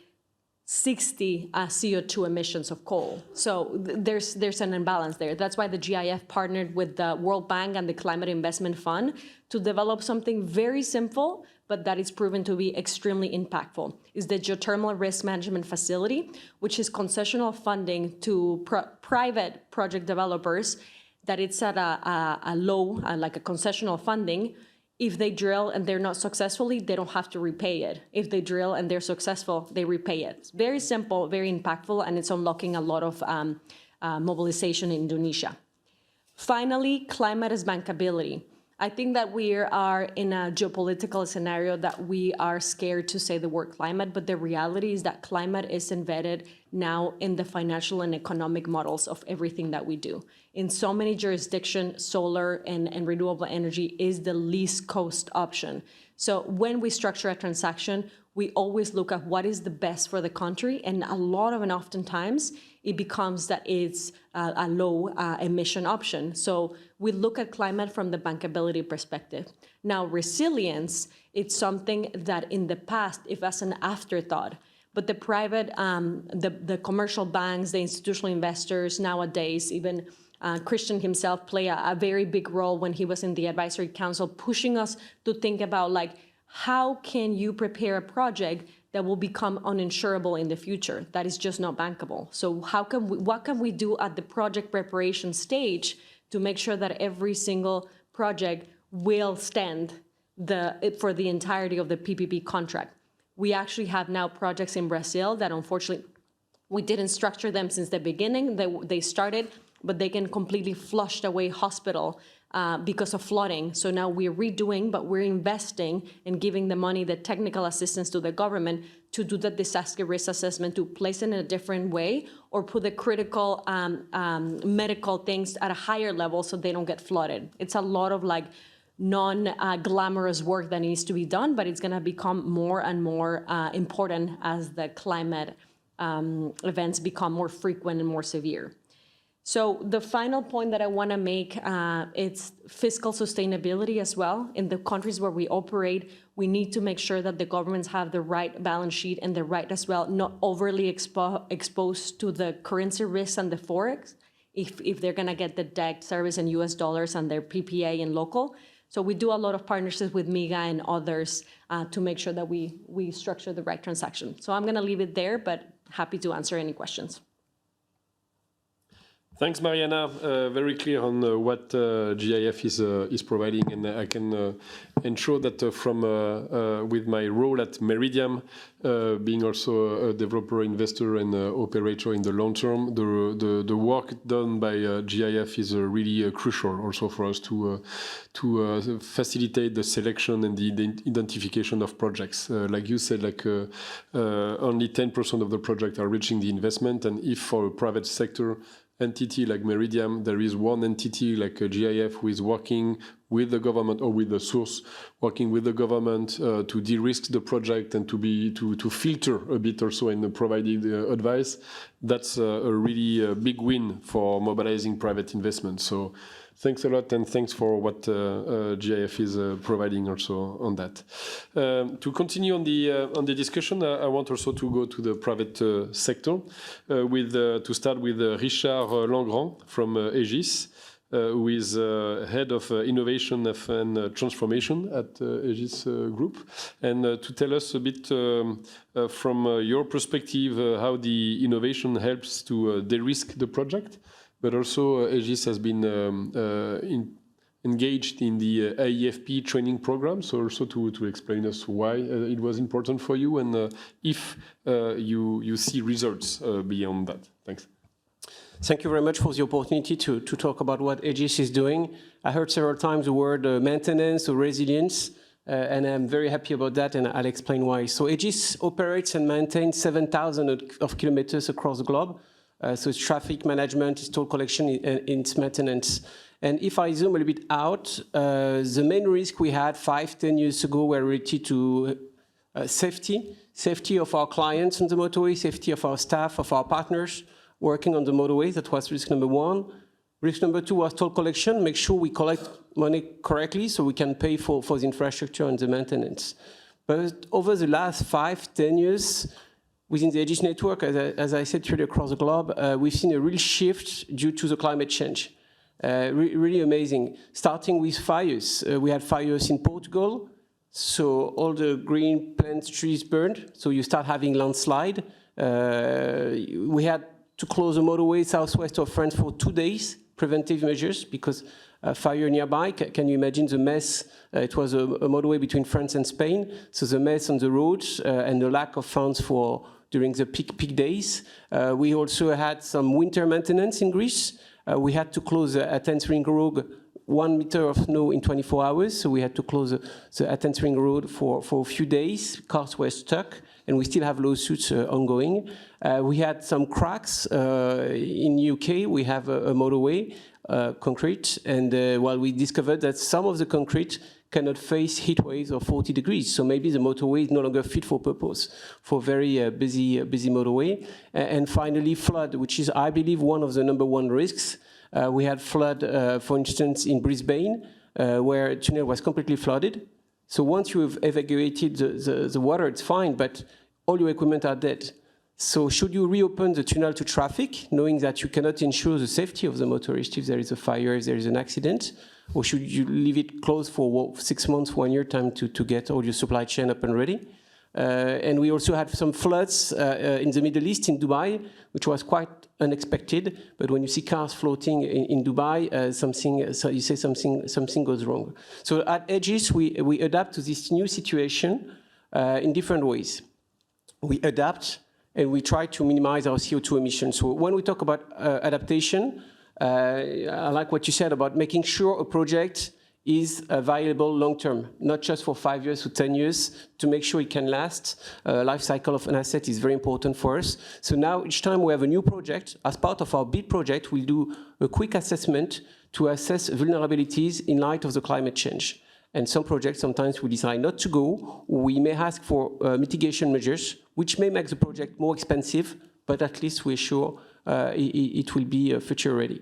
60 CO2 emissions of coal. So there's an imbalance there. That's why the GIF partnered with the World Bank and the Climate Investment Fund to develop something very simple, but that is proven to be extremely impactful. Is the Geothermal Risk Management Facility, which is concessional funding to private project developers, that it's at a low, like a concessional funding. If they drill and they're not successfully, they don't have to repay it. If they drill and they're successful, they repay it. It's very simple, very impactful, and it's unlocking a lot of mobilization in Indonesia. Finally, climate as bankability. I think that we are in a geopolitical scenario that we are scared to say the word climate, but the reality is that climate is embedded now in the financial and economic models of everything that we do. In so many jurisdictions, solar and renewable energy is the least cost option. So when we structure a transaction, we always look at what is the best for the country, and a lot of and oftentimes it becomes that it's a low emission option. So we look at climate from the bankability perspective. Now, resilience, it's something that in the past, if as an afterthought, but the private, the commercial banks, the institutional investors nowadays, even Christian himself play a very big role when he was in the advisory council, pushing us to think about, like, how can you prepare a project that will become uninsurable in the future? That is just not bankable. So what can we do at the project preparation stage to make sure that every single project will stand for the entirety of the PPP contract? We actually have now projects in Brazil that unfortunately we didn't structure them since the beginning. They started, but they can completely flushed away hospital because of flooding. So now we're redoing, but we're investing and giving the money, the technical assistance to the government to do the disaster risk assessment, to place it in a different way, or put the critical medical things at a higher level so they don't get flooded. It's a lot of like non-glamorous work that needs to be done, but it's gonna become more and more important as the climate events become more frequent and more severe. So the final point that I want to make, it's fiscal sustainability as well. In the countries where we operate, we need to make sure that the governments have the right balance sheet and the right as well, not overly exposed to the currency risks and the forex, if they're going to get the debt service in US dollars and their PPA in local. So we do a lot of partnerships with MIGA and others to make sure that we structure the right transaction. So I'm going to leave it there, but happy to answer any questions. Thanks, Mariana. Very clear on what GIF is providing, and I can ensure that with my role at Meridiam, being also a developer, investor, and operator in the long term, the work done by GIF is really crucial also for us to facilitate the selection and the identification of projects. Like you said, only 10% of the projects are reaching the investment, and if for a private sector entity like Meridiam, there is one entity like a GIF who is working with the government or with the source, working with the government to de-risk the project and to filter a bit also in providing the advice. That's a really big win for mobilizing private investment. So thanks a lot, and thanks for what GIF is providing also on that. To continue on the discussion, I want also to go to the private sector to start with Richard Lengrand from Egis, who is head of innovation and transformation at Egis Group, and to tell us a bit from your perspective how the innovation helps to de-risk the project. But also, Egis has been engaged in the AEFP training program, so also to explain us why it was important for you and if you see results beyond that. Thanks. Thank you very much for the opportunity to talk about what Egis is doing. I heard several times the word maintenance or resilience, and I'm very happy about that, and I'll explain why. So Egis operates and maintains 7,000 of kilometers across the globe. So it's traffic management, it's toll collection, it's maintenance. And if I zoom a little bit out, the main risk we had 5-10 years ago were related to safety of our clients on the motorway, safety of our staff, of our partners working on the motorway. That was risk number one. Risk number two was toll collection, make sure we collect money correctly so we can pay for the infrastructure and the maintenance. But over the last 5-10 years, within the Egis network, as I said, really across the globe, we've seen a real shift due to the climate change. Really amazing. Starting with fires. We had fires in Portugal, so all the green plants, trees burned, so you start having landslide. We had to close the motorway southwest of France for 2 days, preventive measures, because fire nearby. Can you imagine the mess? It was a motorway between France and Spain, so the mess on the roads and the lack of funds during the peak days. We also had some winter maintenance in Greece. We had to close the Athens Ring Road, 1 meter of snow in 24 hours, so we had to close the Athens Ring Road for a few days. Cars were stuck, and we still have lawsuits ongoing. We had some cracks in UK. We have a motorway, concrete, and we discovered that some of the concrete cannot face heat waves of 40 degrees. So maybe the motorway is no longer fit for purpose for very busy motorway. And finally, flood, which is, I believe, one of the #1 risks. We had flood, for instance, in Brisbane, where a tunnel was completely flooded. So once you've evacuated the water, it's fine, but all your equipment are dead. So should you reopen the tunnel to traffic, knowing that you cannot ensure the safety of the motorist if there is a fire, if there is an accident? Or should you leave it closed for 6 months, 1 year time to get all your supply chain up and ready? And we also had some floods in the Middle East, in Dubai, which was quite unexpected. But when you see cars floating in Dubai, something goes wrong. So at Egis, we adapt to this new situation in different ways. We adapt and we try to minimize our CO2 emissions. So when we talk about adaptation, I like what you said about making sure a project is viable long-term, not just for 5 years to 10 years, to make sure it can last. Life cycle of an asset is very important for us. So now each time we have a new project, as part of our bid project, we'll do a quick assessment to assess vulnerabilities in light of the climate change. And some projects, sometimes we decide not to go. We may ask for mitigation measures, which may make the project more expensive, but at least we're sure it will be future ready.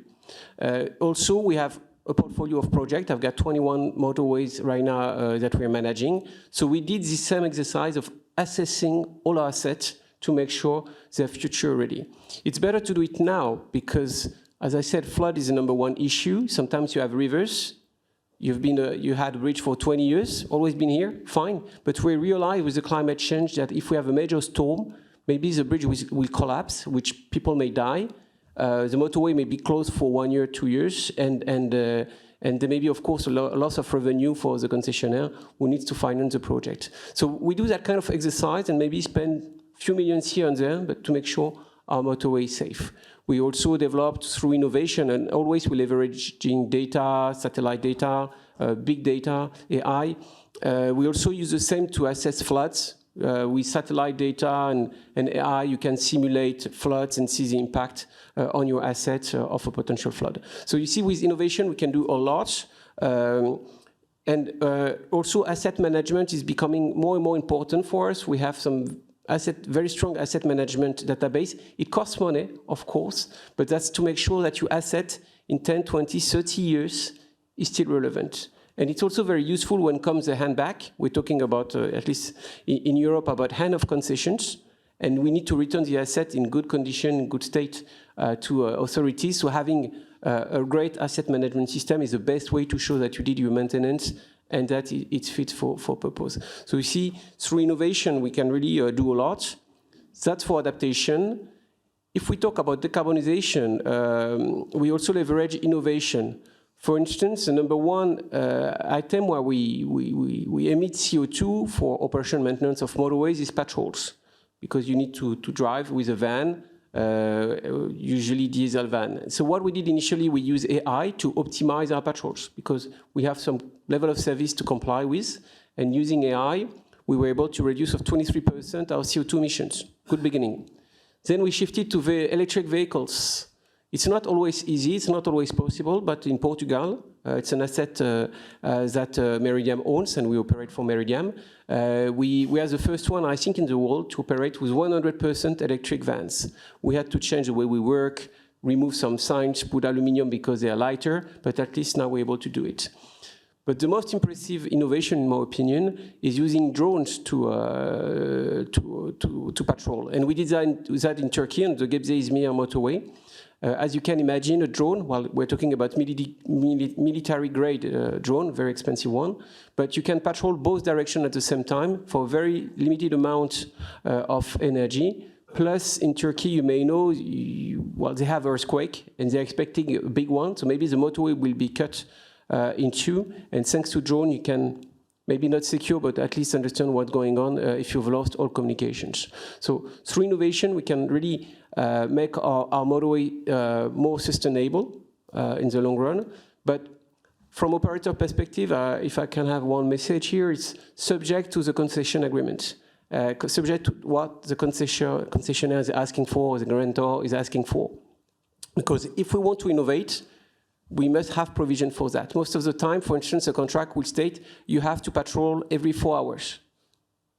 Also, we have a portfolio of projects. I've got 21 motorways right now that we're managing. So we did the same exercise of assessing all our assets to make sure they're future ready. It's better to do it now because, as I said, flood is the #1 issue. Sometimes you have rivers. You had a bridge for 20 years, always been here, fine. But we realize with the climate change that if we have a major storm, maybe the bridge will collapse, which people may die. The motorway may be closed for 1 year, 2 years, and there may be, of course, a loss of revenue for the concessionaire who needs to finance the project. So we do that kind of exercise and maybe spend a few millions here and there, but to make sure our motorway is safe. We also developed through innovation, and always we leveraging data, satellite data, big data, AI. We also use the same to assess floods. With satellite data and AI, you can simulate floods and see the impact on your assets of a potential flood. So you see, with innovation, we can do a lot. Also asset management is becoming more and more important for us. We have some very strong asset management database. It costs money, of course, but that's to make sure that your asset in 10, 20, 30 years is still relevant. And it's also very useful when comes a hand back. We're talking about, at least in Europe, about hand of concessions. And we need to return the asset in good condition, in good state to authorities. So having a great asset management system is the best way to show that you did your maintenance and that it's fit for purpose. So you see, through innovation, we can really do a lot. That's for adaptation. If we talk about decarbonization, we also leverage innovation. For instance, the number one item where we emit CO2 for operation maintenance of motorways is patrols, because you need to drive with a van, usually diesel van. So what we did initially, we used AI to optimize our patrols, because we have some level of service to comply with, and using AI, we were able to reduce of 23% our CO2 emissions. Good beginning. Then we shifted to the electric vehicles. It's not always easy, it's not always possible, but in Portugal, it's an asset that Meridiam owns, and we operate for Meridiam. We are the first one, I think, in the world to operate with 100% electric vans. We had to change the way we work, remove some signs, put aluminum because they are lighter, but at least now we're able to do it. But the most impressive innovation, in my opinion, is using drones to patrol. And we designed that in Turkey on the Gebze-İzmir motorway. As you can imagine, a drone, well, we're talking about military-grade drone, very expensive one, but you can patrol both directions at the same time for a very limited amount of energy. Plus, in Turkey, you may know, well, they have earthquake, and they're expecting a big one, so maybe the motorway will be cut in two, and thanks to drone, you can maybe not secure, but at least understand what's going on if you've lost all communications. So through innovation, we can really make our motorway more sustainable in the long run. But from operator perspective, if I can have one message here, it's subject to the concession agreement. Subject to what the concessionaire is asking for, the guarantor is asking for. Because if we want to innovate, we must have provision for that. Most of the time, for instance, a contract will state you have to patrol every 4 hours.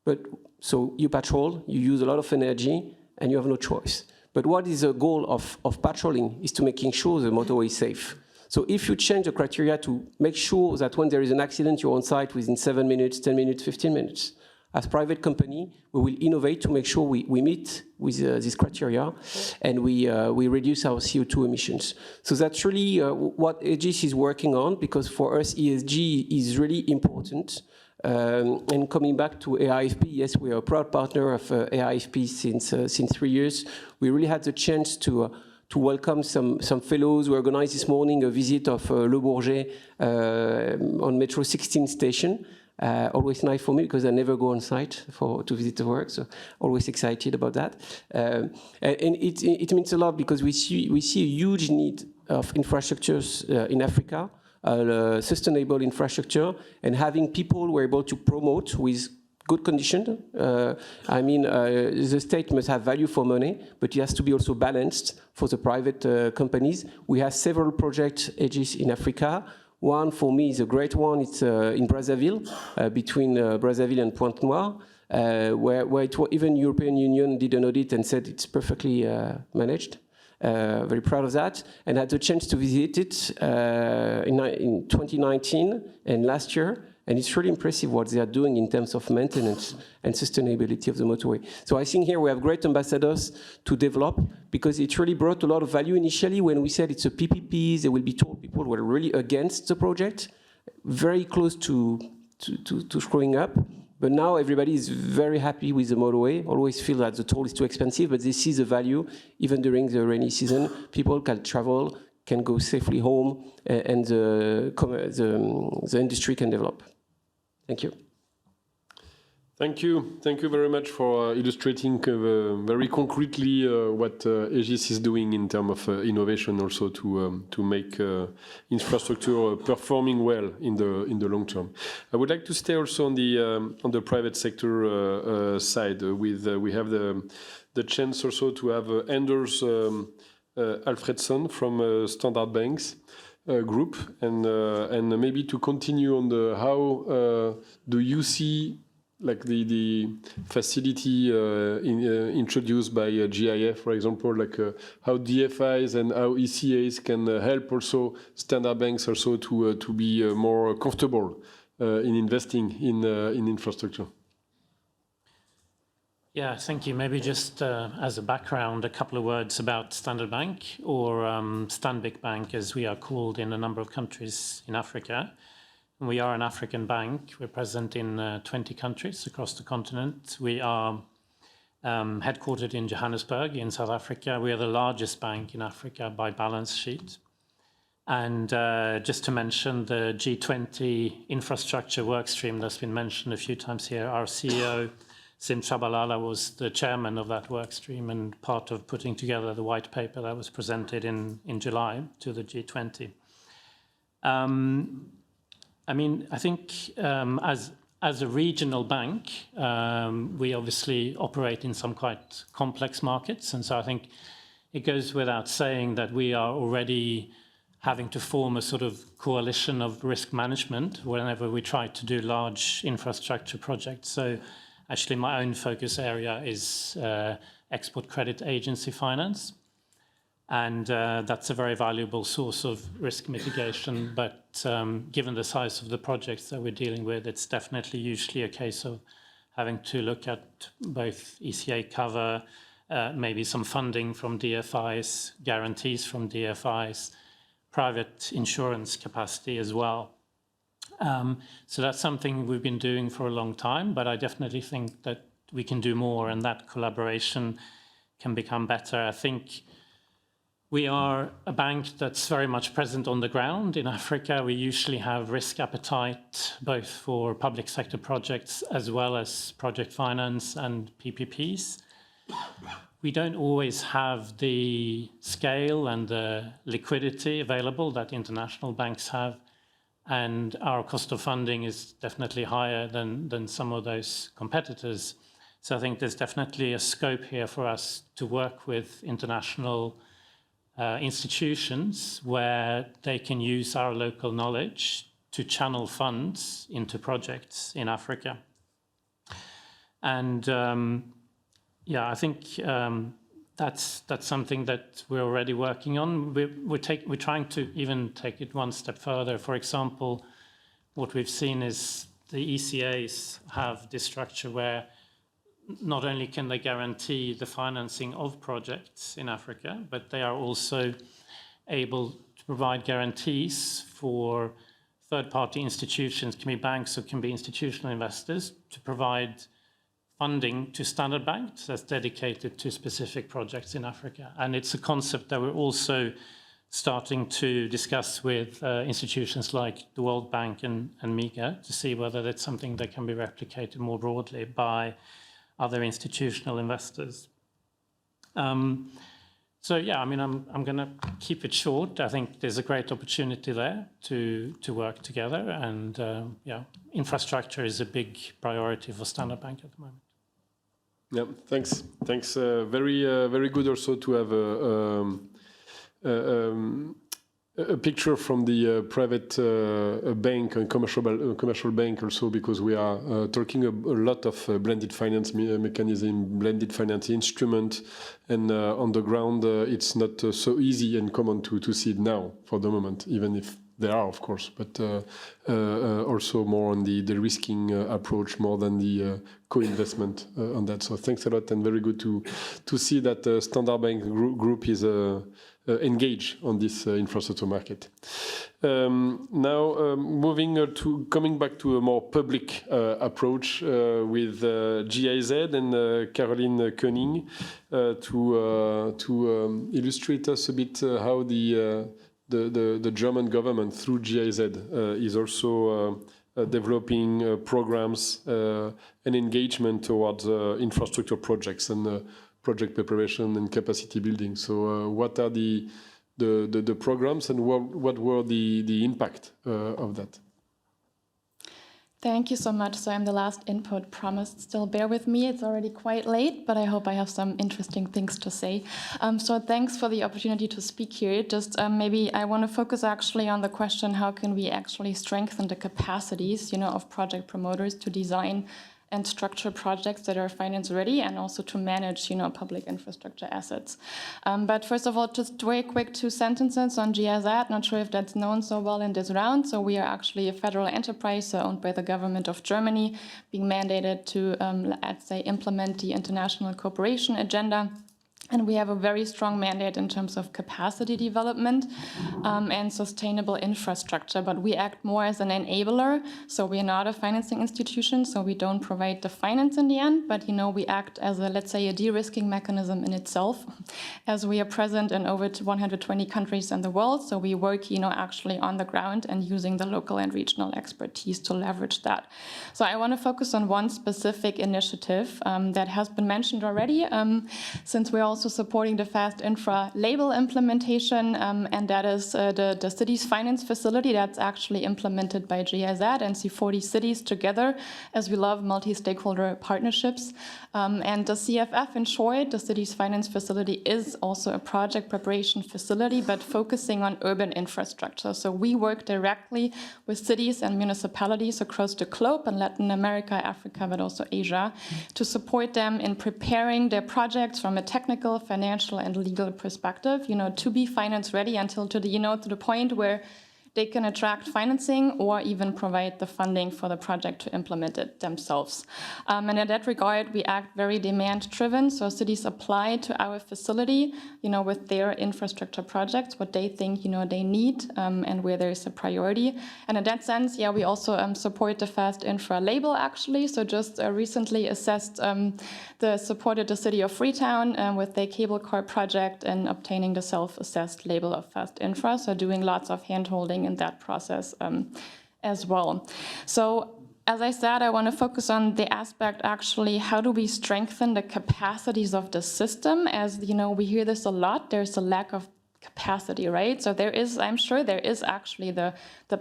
But so you patrol, you use a lot of energy, and you have no choice. But what is the goal of patrolling is to making sure the motorway is safe. So if you change the criteria to make sure that when there is an accident, you're on site within 7 minutes, 10 minutes, 15 minutes, as a private company, we will innovate to make sure we meet with this criteria and we reduce our CO2 emissions. So that's really what Egis is working on, because for us, ESG is really important. And coming back to AIFP, yes, we are a proud partner of AIFP since 3 years. We really had the chance to welcome some fellows. We organized this morning a visit of Le Bourget on Metro 16 station. Always nice for me because I never go on site to visit the work, so always excited about that. And it means a lot because we see a huge need of infrastructures in Africa, sustainable infrastructure, and having people who are able to promote with good condition. I mean, the state must have value for money, but it has to be also balanced for the private companies. We have several projects, Egis, in Africa. One, for me, is a great one. It's in Brazzaville, between Brazzaville and Pointe-Noire, where even European Union did an audit and said it's perfectly managed. Very proud of that. And had the chance to visit it in 2019 and last year. And it's really impressive what they are doing in terms of maintenance and sustainability of the motorway. So I think here we have great ambassadors to develop, because it really brought a lot of value initially when we said it's a PPP. They will be told people were really against the project, very close to screwing up. But now everybody is very happy with the motorway, always feel that the toll is too expensive, but they see the value. Even during the rainy season, people can travel, can go safely home, and the industry can develop. Thank you. Thank you. Thank you very much for illustrating very concretely what Egis is doing in terms of innovation, also to make infrastructure performing well in the long term. I would like to stay also on the private sector side. We have the chance also to have Anders Alfredsson from Standard Banks. group, and maybe to continue on the how do you see like the facility introduced by GIF, for example, like how DFIs and how ECAs can help also standard banks also to be more comfortable in investing in infrastructure. Yeah, thank you. Maybe just as a background, a couple of words about Standard Bank, or Stanbic Bank, as we are called in a number of countries in Africa. We are an African bank. We're present in 20 countries across the continent. We are headquartered in Johannesburg in South Africa. We are the largest bank in Africa by balance sheet. And just to mention the G20 infrastructure workstream that's been mentioned a few times here, our CEO, Sim Tshabalala, was the chairman of that workstream and part of putting together the white paper that was presented in July to the G20. I mean, I think as a regional bank, we obviously operate in some quite complex markets. And so I think it goes without saying that we are already having to form a sort of coalition of risk management whenever we try to do large infrastructure projects. So actually my own focus area is export credit agency finance. And that's a very valuable source of risk mitigation. But given the size of the projects that we're dealing with, it's definitely usually a case of having to look at both ECA cover, maybe some funding from DFIs, guarantees from DFIs, private insurance capacity as well. So that's something we've been doing for a long time, but I definitely think that we can do more and that collaboration can become better. I think we are a bank that's very much present on the ground in Africa. We usually have risk appetite, both for public sector projects as well as project finance and PPPs. We don't always have the scale and the liquidity available that international banks have. And our cost of funding is definitely higher than some of those competitors. So I think there's definitely a scope here for us to work with international institutions where they can use our local knowledge to channel funds into projects in Africa. And yeah, I think that's something that we're already working on. We're trying to even take it one step further. For example, what we've seen is the ECAs have this structure where not only can they guarantee the financing of projects in Africa, but they are also able to provide guarantees for third-party institutions, can be banks or can be institutional investors, to provide funding to Standard Bank that's dedicated to specific projects in Africa. And it's a concept that we're also starting to discuss with institutions like the World Bank and MIGA to see whether that's something that can be replicated more broadly by other institutional investors. So yeah, I mean, I'm going to keep it short. I think there's a great opportunity there to work together, and yeah, infrastructure is a big priority for Standard Bank at the moment. Yeah, thanks. Thanks. Very good also to have a picture from the private bank and commercial bank also, because we are talking a lot of blended finance mechanism, blended finance instrument, and on the ground it's not so easy and common to see it now for the moment, even if there are, of course, but also more on the risking approach more than the co-investment on that. So thanks a lot, and very good to see that Standard Bank group is engaged on this infrastructure market. Now, coming back to a more public approach with GIZ and Carolin König to illustrate us a bit how the German government through GIZ is also developing programs and engagement towards infrastructure projects and project preparation and capacity building. So what are the programs, and what were the impact of that? Thank you so much. So I'm the last input promised. Still bear with me. It's already quite late, but I hope I have some interesting things to say. So thanks for the opportunity to speak here. Just maybe I want to focus actually on the question, how can we actually strengthen the capacities, of project promoters to design and structure projects that are finance ready and also to manage, public infrastructure assets. But first of all, just very quick 2 sentences on GIZ. Not sure if that's known so well in this round. So we are actually a federal enterprise owned by the government of Germany, being mandated to, let's say, implement the international cooperation agenda. And we have a very strong mandate in terms of capacity development and sustainable infrastructure, but we act more as an enabler. So we are not a financing institution, so we don't provide the finance in the end, but we act as a, let's say, a de-risking mechanism in itself, as we are present in over 120 countries in the world. So we work, actually on the ground and using the local and regional expertise to leverage that. So I want to focus on one specific initiative that has been mentioned already, since we're also supporting the Fast Infra label implementation, and that is the cities finance facility that's actually implemented by GIZ and C40 cities together, as we love multi-stakeholder partnerships. And the CFF, in short, the cities finance facility, is also a project preparation facility, but focusing on urban infrastructure. So we work directly with cities and municipalities across the globe in Latin America, Africa, but also Asia, to support them in preparing their projects from a technical, financial, and legal perspective, to be finance ready until to the point where they can attract financing or even provide the funding for the project to implement it themselves. And in that regard, we act very demand-driven. So cities apply to our facility, with their infrastructure projects, what they think, they need, and where there is a priority. And in that sense, we also support the Fast Infra label, actually. So just recently assessed supported the city of Freetown with their cable car project and obtaining the self-assessed label of Fast Infra. So doing lots of hand-holding in that process as well. So as I said, I want to focus on the aspect, actually, how do we strengthen the capacities of the system? As we hear this a lot, there's a lack of capacity, right? So I'm sure there is actually, the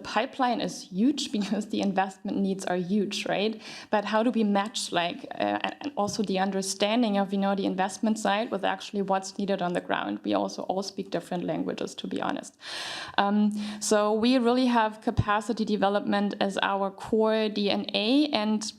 pipeline is huge because the investment needs are huge, right? But how do we match and also the understanding of, the investment side with actually what's needed on the ground? We also all speak different languages, to be honest. So we really have capacity development as our core DNA, and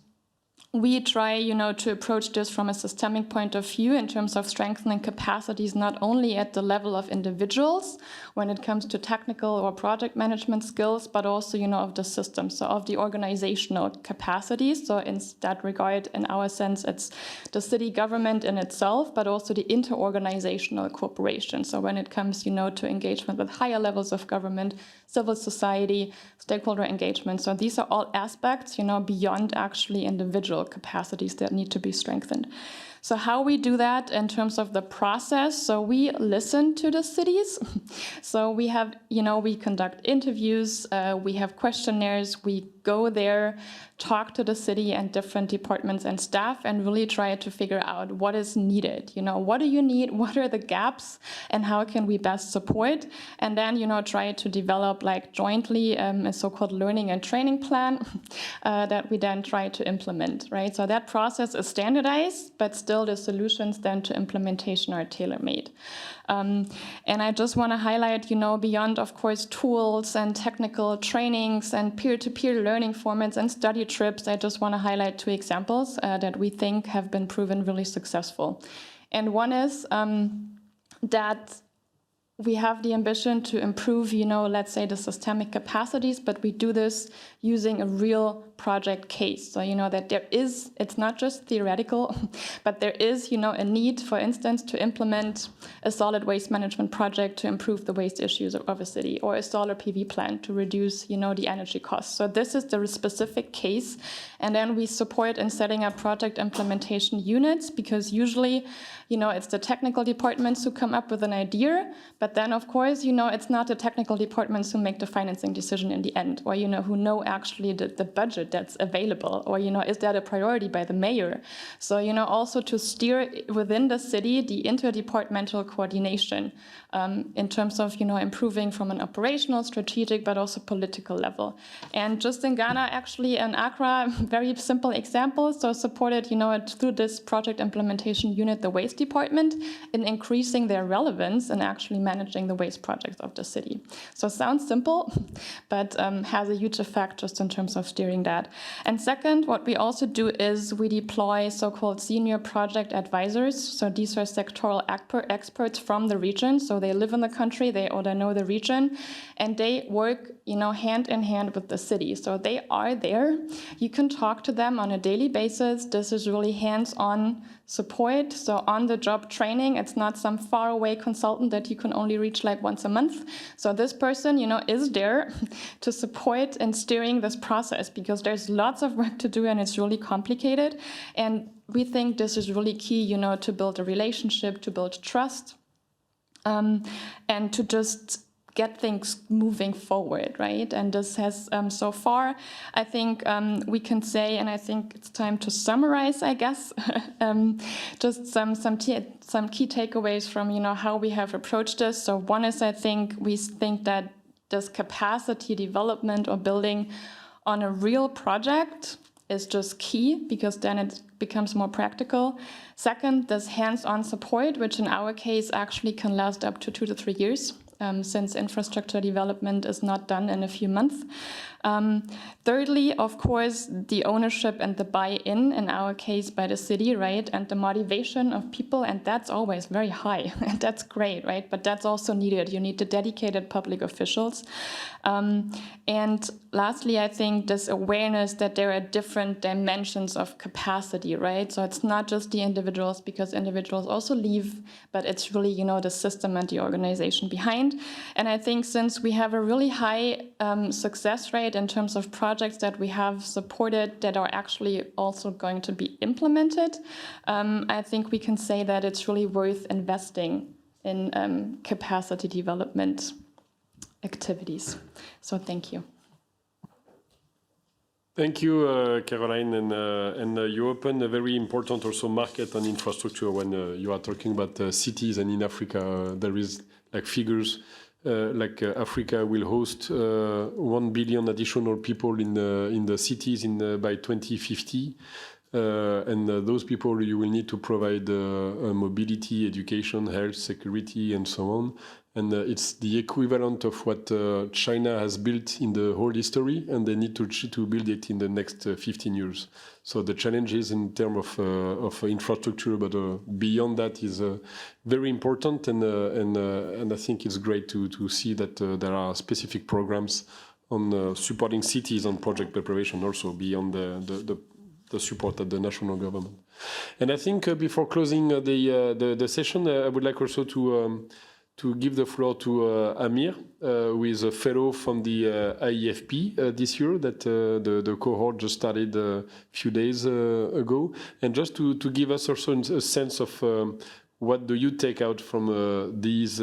we try, to approach this from a systemic point of view in terms of strengthening capacities, not only at the level of individuals when it comes to technical or project management skills, but also, of the system, so of the organizational capacities. So in that regard, in our sense, it's the city government in itself, but also the inter-organizational cooperation. So when it comes, to engagement with higher levels of government, civil society, stakeholder engagement. So these are all aspects, beyond actually individual capacities that need to be strengthened. So how we do that in terms of the process, so we listen to the cities. So we have, we conduct interviews, we have questionnaires, we go there, talk to the city and different departments and staff, and really try to figure out what is needed. What do you need? What are the gaps? And how can we best support? And then, try to develop jointly a so-called learning and training plan that we then try to implement, right? So that process is standardized, but still the solutions then to implementation are tailor-made. And I just want to highlight, beyond, of course, tools and technical trainings and peer-to-peer learning formats and study trips, I just want to highlight 2 examples that we think have been proven really successful. And one is that we have the ambition to improve, let's say the systemic capacities, but we do this using a real project case. So, that it's not just theoretical, but there is, a need, for instance, to implement a solid waste management project to improve the waste issues of a city, or a solar PV plant to reduce, the energy costs. So this is the specific case. And then we support in setting up project implementation units, because usually, it's the technical departments who come up with an idea, but But then, of course, it's not the technical departments who make the financing decision in the end, or, who know actually the budget that's available, or, is that a priority by the mayor? So, also to steer within the city the interdepartmental coordination in terms of, improving from an operational, strategic, but also political level. And just in Ghana, actually, in Accra, very simple example, so supported, through this project implementation unit, the waste department, in increasing their relevance and actually managing the waste projects of the city. So it sounds simple, but has a huge effect just in terms of steering that. And second, what we also do is we deploy so-called senior project advisors. So these are sectoral experts from the region. So they live in the country, they know the region, and they work, hand in hand with the city. So they are there. You can talk to them on a daily basis. This is really hands-on support. So on-the-job training. It's not some faraway consultant that you can only reach like once a month. So this person, is there to support in steering this process, because there's lots of work to do and it's really complicated. And we think this is really key, to build a relationship, to build trust, and to just get things moving forward, right? And this has, so far, I think we can say, and I think it's time to summarize, I guess, just some key takeaways from, how we have approached this. So one is, I think, we think that this capacity development or building on a real project is just key, because then it becomes more practical. Second, this hands-on support, which in our case actually can last up to 2 to 3 years, since infrastructure development is not done in a few months. Thirdly, of course, the ownership and the buy-in our case, by the city, right? And the motivation of people, and that's always very high. And that's great, right? But that's also needed. You need the dedicated public officials. And lastly, I think this awareness that there are different dimensions of capacity, right? So it's not just the individuals, because individuals also leave, but it's really, the system and the organization behind. And I think since we have a really high success rate in terms of projects that we have supported that are actually also going to be implemented, I think we can say that it's really worth investing in capacity development activities. So thank you. Thank you, Caroline, and you open a very important also market on infrastructure when you are talking about cities, and in Africa there is like figures Africa will host 1 billion additional people in the cities by 2050. And those people you will need to provide mobility, education, health, security, and so on. And it's the equivalent of what China has built in the whole history, and they need to build it in the next 15 years. So the challenges in terms of infrastructure, but beyond that, is very important. And I think it's great to see that there are specific programs on supporting cities on project preparation, also beyond the support at the national government. And I think before closing the session, I would like also to give the floor to Amir, who is a fellow from the IEFP this year, that the cohort just started a few days ago. And just to give us also a sense of what do you take out from this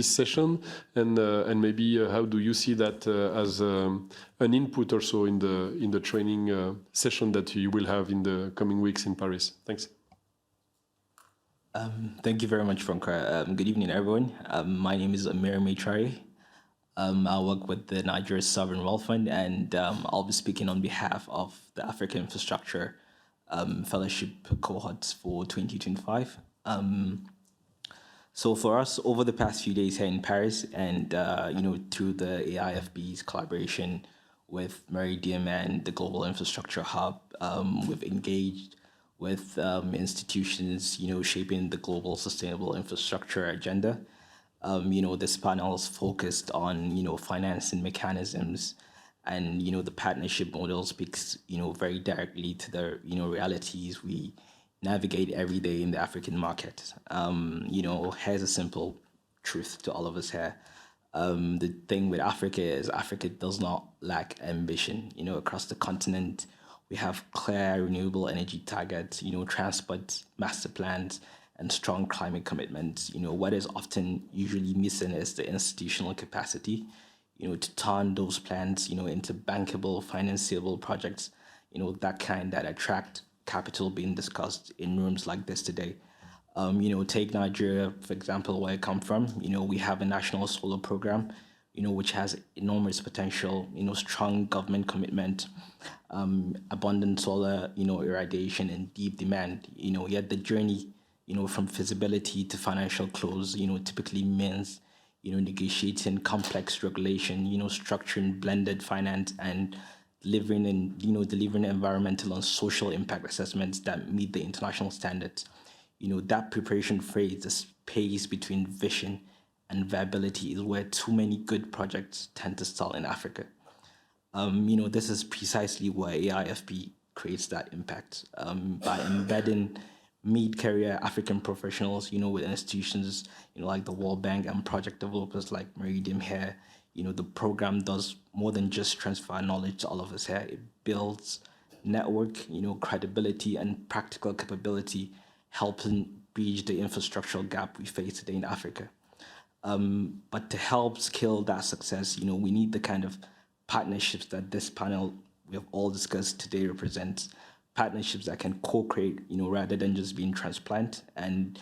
session, and maybe how do you see that as an input also in the training session that you will have in the coming weeks in Paris. Thanks. Thank you very much, Franca. Good evening, everyone. My name is Amir Maitrai. I work with the Nigeria Sovereign Wealth Fund, and I'll be speaking on behalf of the African Infrastructure Fellowship cohorts for 2025. So for us, over the past few days here in Paris, and through the AIFB's collaboration with Meridiam and the Global Infrastructure Hub, we've engaged with institutions, shaping the global sustainable infrastructure agenda. This panel is focused on, financing mechanisms, and, the partnership model speaks, very directly to the, realities we navigate every day in the African market. Here's a simple truth to all of us here. The thing with Africa is Africa does not lack ambition. Across the continent, we have clear renewable energy targets, transport master plans, and strong climate commitments. What is often usually missing is the institutional capacity, to turn those plans, into bankable, financeable projects, that attract capital being discussed in rooms like this today. Take Nigeria, for example, where I come from. We have a national solar program, which has enormous potential, strong government commitment, abundant solar, irradiation and deep demand. Yet the journey, from feasibility to financial close, typically means, negotiating complex regulation, structuring blended finance and delivering environmental and social impact assessments that meet the international standards. That preparation phase, the space between vision and viability, is where too many good projects tend to stall in Africa. This is precisely where AIFP creates that impact, by embedding mid-career African professionals, with institutions, like the World Bank and project developers like Meridiam here. The program does more than just transfer knowledge to all of us here. It builds network, credibility and practical capability, helping bridge the infrastructural gap we face today in Africa. But to help scale that success, we need the kind of partnerships that this panel we have all discussed today represents. Partnerships that can co-create, rather than just being transplant. And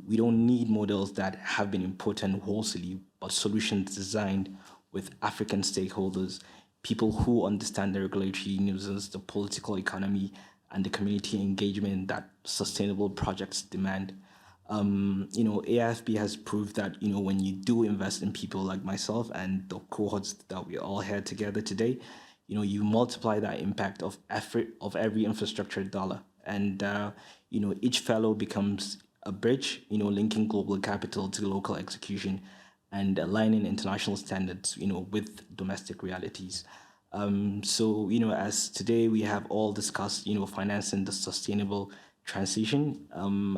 we don't need models that have been imported wholesale, but solutions designed with African stakeholders, people who understand the regulatory nuances, the political economy, and the community engagement that sustainable projects demand. AIFB has proved that, when you do invest in people like myself and the cohorts that we all here together today, you multiply that impact of effort of every infrastructure dollar. And, each fellow becomes a bridge, linking global capital to local execution and aligning international standards, with domestic realities. As today we have all discussed, financing the sustainable transition,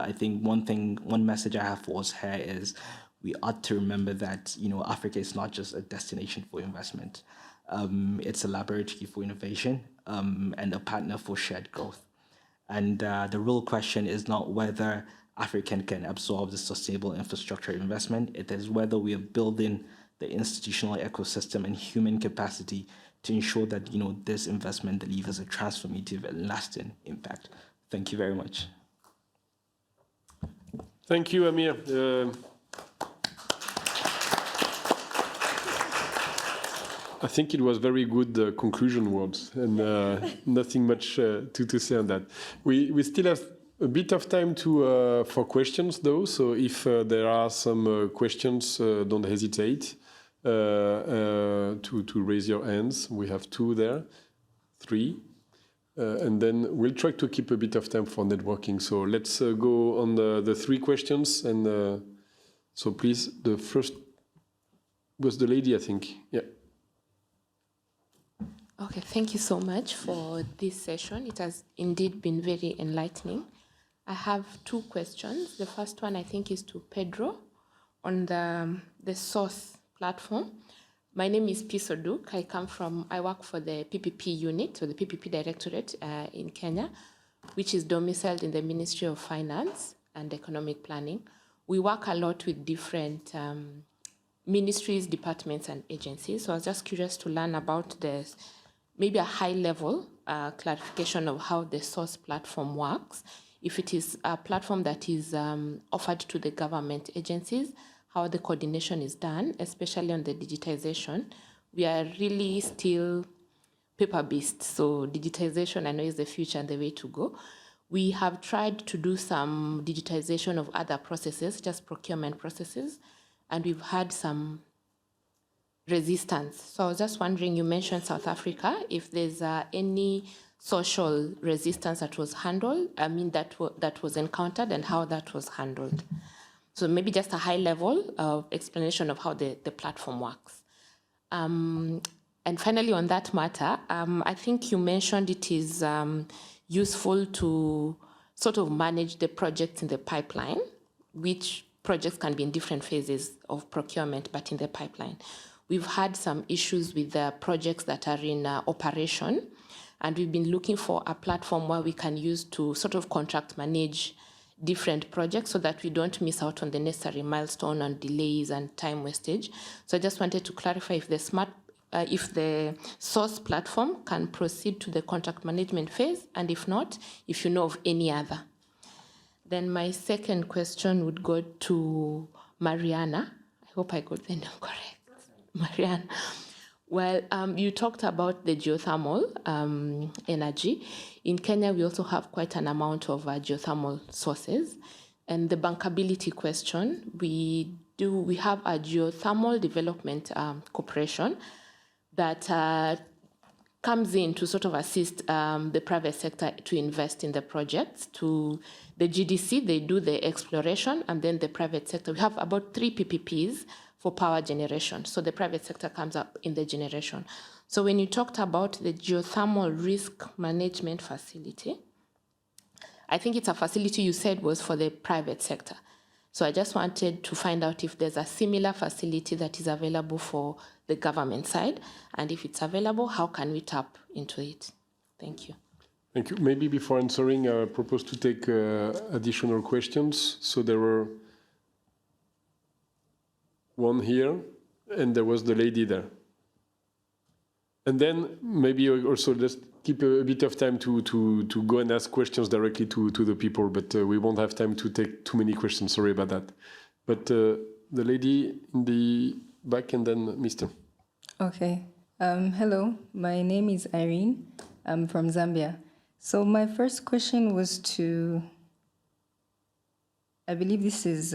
I think one message I have for us here is we ought to remember that, Africa is not just a destination for investment. It's a laboratory for innovation, and a partner for shared growth. And the real question is not whether Africa can absorb the sustainable infrastructure investment. It is whether we are building the institutional ecosystem and human capacity to ensure that, this investment delivers a transformative and lasting impact. Thank you very much. Thank you, Amir. I think it was very good conclusion words, and nothing much to say on that. We still have a bit of time for questions, though. So if there are some questions, don't hesitate to raise your hands. We have 2 there, 3. And then we'll try to keep a bit of time for networking. So let's go on the 3 questions. And so please, the first was the lady, I think. Yeah. Okay, thank you so much for this session. It has indeed been very enlightening. I have 2 questions. The first one, I think, is to Pedro on the source platform. My name is Piso Duke. I work for the PPP unit, or the PPP Directorate in Kenya, which is domiciled in the Ministry of Finance and Economic Planning. We work a lot with different ministries, departments, and agencies. So I was just curious to learn about this, maybe a high-level clarification of how the source platform works. If it is a platform that is offered to the government agencies, how the coordination is done, especially on the digitization. We are really still paper-based, so digitization, I know, is the future and the way to go. We have tried to do some digitization of other processes, just procurement processes, and we've had some resistance. So I was just wondering, you mentioned South Africa, if there's any social resistance that was handled, that was encountered, and how that was handled. So maybe just a high level of explanation of how the platform works. And finally, on that matter, I think you mentioned it is useful to sort of manage the projects in the pipeline, which projects can be in different phases of procurement, but in the pipeline. We've had some issues with the projects that are in operation, and we've been looking for a platform where we can use to sort of contract manage different projects so that we don't miss out on the necessary milestone and delays and time wastage. So I just wanted to clarify if the source platform can proceed to the contract management phase, and if not, if you know of any other. Then my second question would go to Mariana. I hope I got the name correct. Mariana. Well, you talked about the geothermal energy. In Kenya, we also have quite an amount of geothermal sources. And the bankability question, we have a geothermal development corporation that comes in to sort of assist the private sector to invest in the projects. To the GDC, they do the exploration, and then the private sector. We have about 3 PPPs for power generation. So the private sector comes up in the generation. So when you talked about the geothermal risk management facility, I think it's a facility you said was for the private sector. So I just wanted to find out if there's a similar facility that is available for the government side, and if it's available, how can we tap into it? Thank you. Thank you. Maybe before answering, I propose to take additional questions. So there were one here, and there was the lady there. And then maybe also just keep a bit of time to go and ask questions directly to the people, but we won't have time to take too many questions. Sorry about that. But the lady in the back, and then Mr. Okay. Hello, my name is Irene. I'm from Zambia. So my first question was to, I believe this is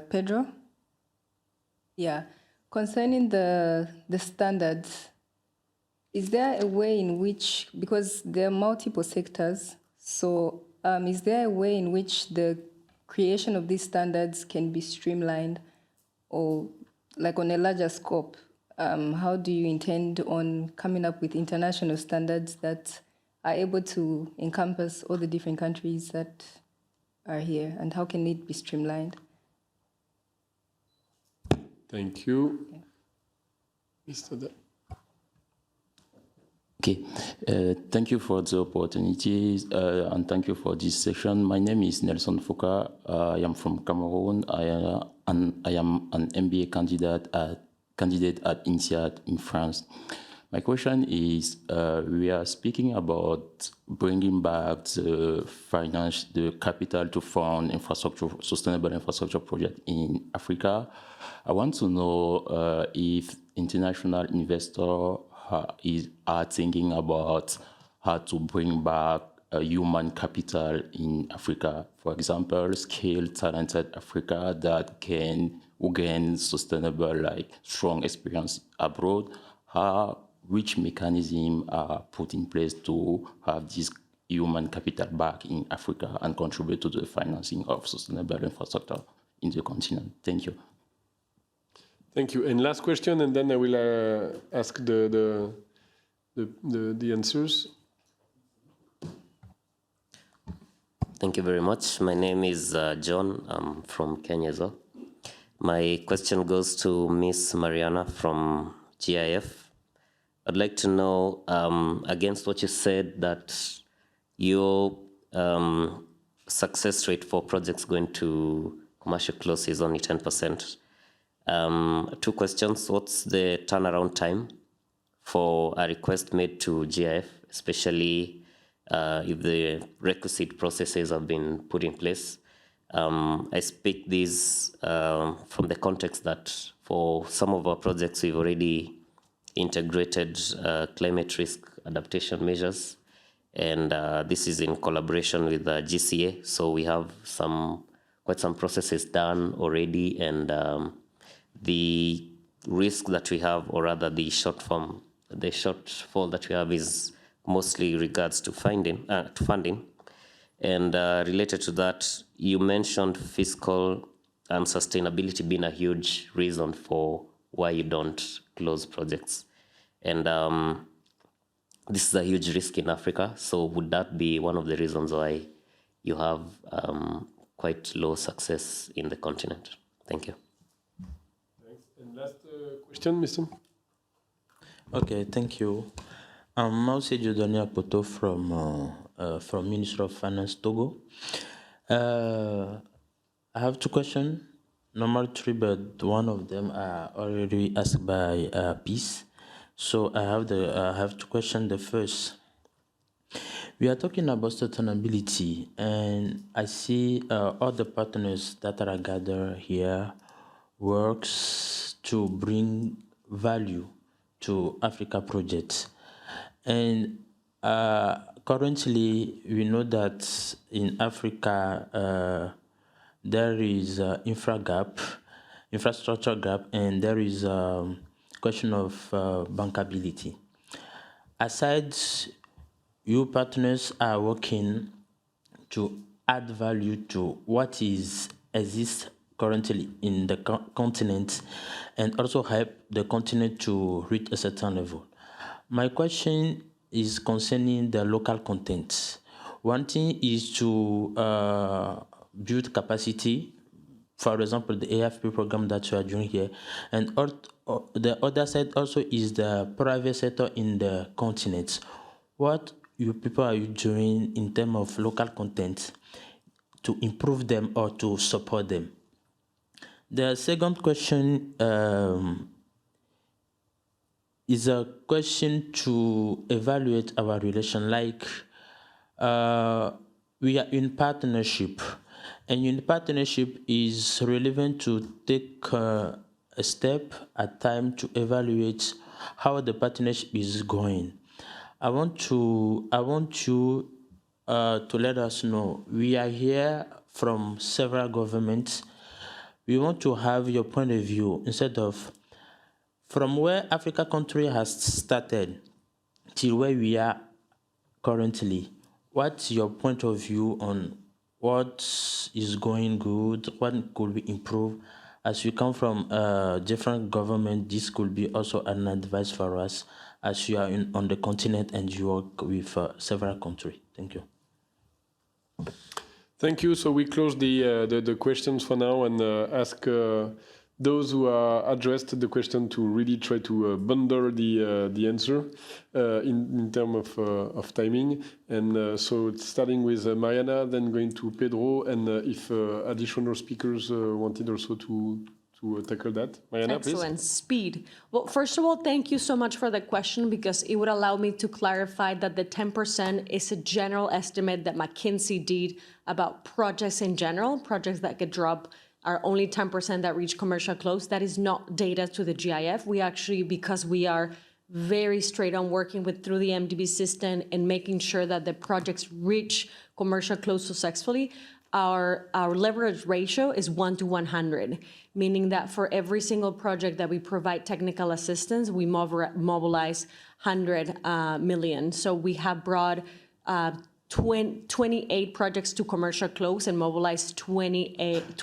Pedro. Yeah, concerning the standards, is there a way in which, because there are multiple sectors, so is there a way in which the creation of these standards can be streamlined, or like on a larger scope? How do you intend on coming up with international standards that are able to encompass all the different countries that are here, and how can it be streamlined? Thank you. Mr. Okay, thank you for the opportunity and thank you for this session. My name is Nelson Foucault. I am from Cameroon. I am an MBA candidate at INSEAD in France. My question is, we are speaking about bringing back the capital to fund sustainable infrastructure project in Africa. I want to know if international investors are thinking about how to bring back human capital in Africa. For example, skilled, talented Africa that can gain sustainable, like strong experience abroad. Which mechanisms are put in place to have this human capital back in Africa and contribute to the financing of sustainable infrastructure in the continent? Thank you. Thank you. And last question, and then I will ask the answers. Thank you very much. My name is John. I'm from Kenya as well. My question goes to Ms. Mariana from GIF. I'd like to know, against what you said, that your success rate for projects going to commercial close is only 10%. 2 questions. What's the turnaround time for a request made to GIF, especially if the requisite processes have been put in place? I speak this from the context that for some of our projects, we've already integrated climate risk adaptation measures, and this is in collaboration with GCA. So we have quite some processes done already, and the risk that we have, or rather the shortfall that we have, is mostly regards to funding. And related to that, you mentioned fiscal and sustainability being a huge reason for why you don't close projects. And this is a huge risk in Africa. So would that be one of the reasons why you have quite low success in the continent? Thank you. Thanks. And last question, Mr. Okay, thank you. I'm Mausi Jodonia Poto from Ministry of Finance, Togo. I have two questions, normal three, but one of them are already asked by Peace. So I have two questions. The first, we are talking about sustainability, and I see all the partners that are gathered here works to bring value to Africa projects. And currently, we know that in Africa, there is infrastructure gap, and there is a question of bankability. Aside, you partners are working to add value to what exists currently in the continent, and also help the continent to reach a certain level. My question is concerning the local content. One thing is to build capacity, for example, the AFP program that you are doing here, and the other side also is the private sector in the continent. What you people are you doing in terms of local content to improve them or to support them? The second question is a question to evaluate our relation. Like we are in partnership, and in partnership is relevant to take a step at time to evaluate how the partnership is going. I want you to let us know. We are here from several governments. We want to have your point of view instead of from where Africa country has started till where we are currently. What's your point of view on what is going good, what could be improved? As we come from different government, this could be also an advice for us as you are on the continent and you work with several countries. Thank you. Thank you. So we close the questions for now and ask those who are addressed the question to really try to bundle the answer in terms of timing. And so starting with Mariana, then going to Pedro, and if additional speakers wanted also to tackle that. Mariana, Excellent. please. Speed. Well, first of all, thank you so much for the question, because it would allow me to clarify that the 10% is a general estimate that McKinsey did about projects in general. Projects that get dropped are only 10% that reach commercial close. That is not data to the GIF. We actually, because we are very straight on working through the MDB system and making sure that the projects reach commercial close successfully, our leverage ratio is 1 to 100, meaning that for every single project that we provide technical assistance, we mobilize 100 million. So we have brought 28 projects to commercial close and mobilized 28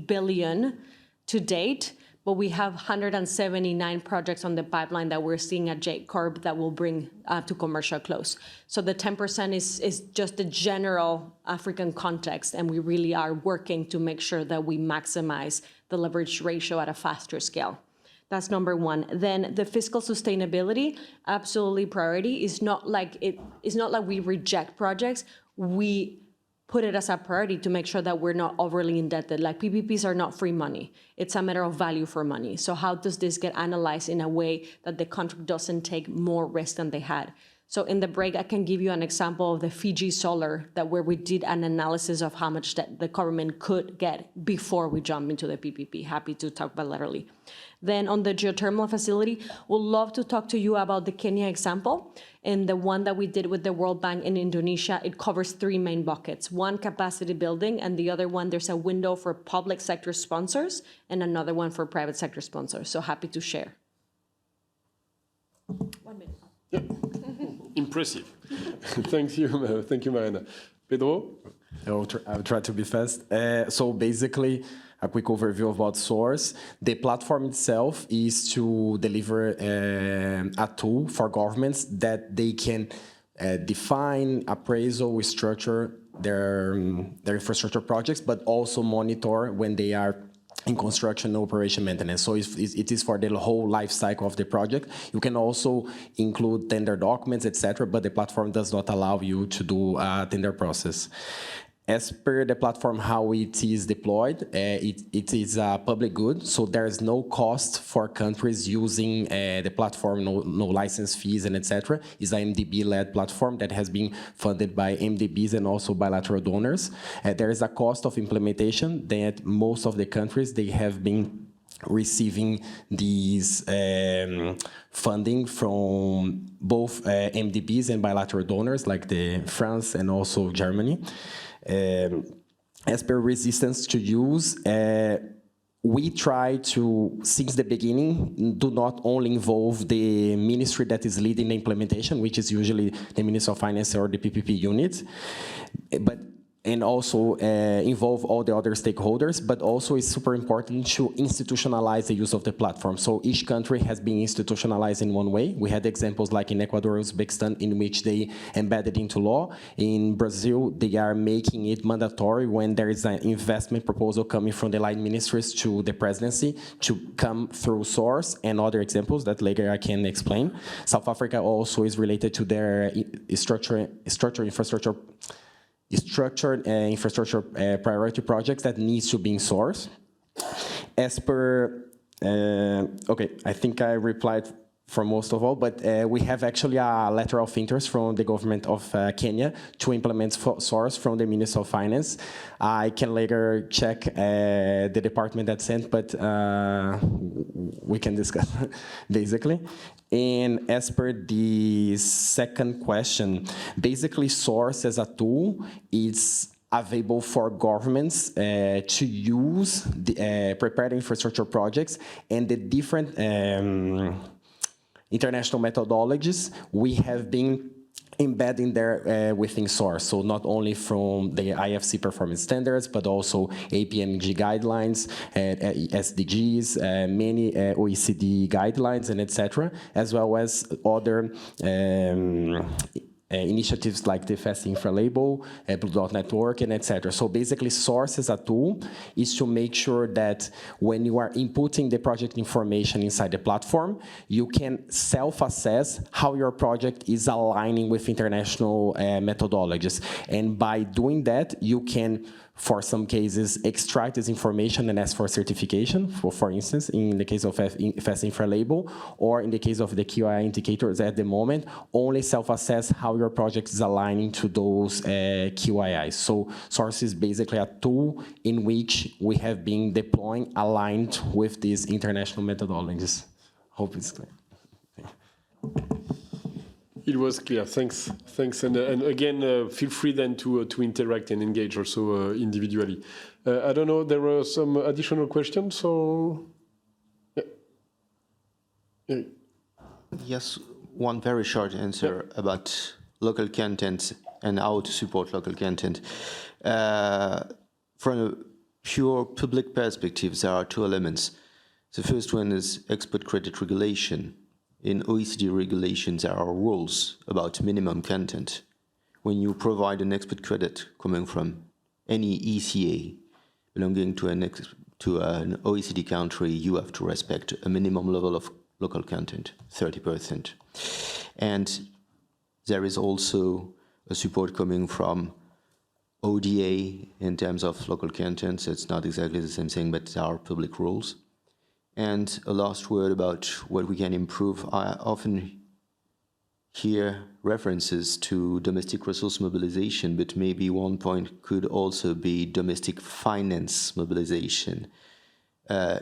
billion to date. But we have 179 projects on the pipeline that we're seeing at J-Corp that will bring to commercial close. So the 10% is just a general African context, and we really are working to make sure that we maximize the leverage ratio at a faster scale. That's number one. Then the fiscal sustainability, absolutely priority. It's not like we reject projects. We put it as a priority to make sure that we're not overly indebted. Like PPPs are not free money. It's a matter of value for money. So how does this get analyzed in a way that the contract doesn't take more risk than they had? So in the break, I can give you an example of the Fiji solar, where we did an analysis of how much that the government could get before we jump into the PPP. Happy to talk bilaterally. Then on the geothermal facility, we'd love to talk to you about the Kenya example. And the one that we did with the World Bank in Indonesia, it covers 3 main buckets. One, capacity building, and the other one, there's a window for public sector sponsors and another one for private sector sponsors. So happy to share. 1 minute. Yep. Impressive. Thank you, Mariana. Pedro? I'll try to be fast. So basically, a quick overview about Source. The platform itself is to deliver a tool for governments that they can define, appraisal, structure their infrastructure projects, but also monitor when they are in construction, operation, maintenance. So it is for the whole life cycle of the project. You can also include tender documents, etc., but the platform does not allow you to do a tender process. as per the platform, how it is deployed, it is a public good, so there is no cost for countries using the platform, no license fees and etc. It's an MDB-led platform that has been funded by MDBs and also bilateral donors. There is a cost of implementation that most of the countries, they have been receiving these funding from both MDBs and bilateral donors like France and also Germany. As per resistance to use, we try to, since the beginning, do not only involve the ministry that is leading the implementation, which is usually the Ministry of Finance or the PPP unit, and also involve all the other stakeholders, but also it's super important to institutionalize the use of the platform. So each country has been institutionalized in one way. We had examples like in Ecuador, Uzbekistan, in which they embedded into law. In Brazil, they are making it mandatory when there is an investment proposal coming from the line ministries to the presidency to come through source, and other examples that later I can explain. South Africa also is related to their structured infrastructure priority projects that needs to be in source. As per, okay, I think I replied for most of all, but we have actually a letter of interest from the government of Kenya to implement source from the Ministry of Finance. I can later check the department that sent, but we can discuss basically. And as per the second question, basically source as a tool is available for governments to use, prepare infrastructure projects, and the different international methodologies we have been embedding there within source. So not only from the IFC performance standards, but also APMG guidelines, SDGs, many OECD guidelines, and etc., as well as other initiatives like the Fast Infra Label, Blue Dot Network, and etc. So basically, source as a tool is to make sure that when you are inputting the project information inside the platform, you can self-assess how your project is aligning with international methodologies. And by doing that, you can, for some cases, extract this information and ask for certification, for instance, in the case of Fast Infra Label, or in the case of the QI indicators at the moment, only self-assess how your project is aligning to those QIIs. So source is basically a tool in which we have been deploying aligned with these international methodologies. Hope it's clear. It was clear. Thanks. Thanks. And again, feel free then to interact and engage also individually. I don't know, there were some additional questions, so... Yeah. Yes, one very short answer about local content and how to support local content. From a pure public perspective, there are two elements. The first one is export credit regulation. In OECD regulations, there are rules about minimum content. When you provide an export credit coming from any ECA belonging to an OECD country, you have to respect a minimum level of local content, 30%. And there is also a support coming from ODA in terms of local content. So it's not exactly the same thing, but there are public rules. And a last word about what we can improve. I often hear references to domestic resource mobilization, but maybe one point could also be domestic finance mobilization,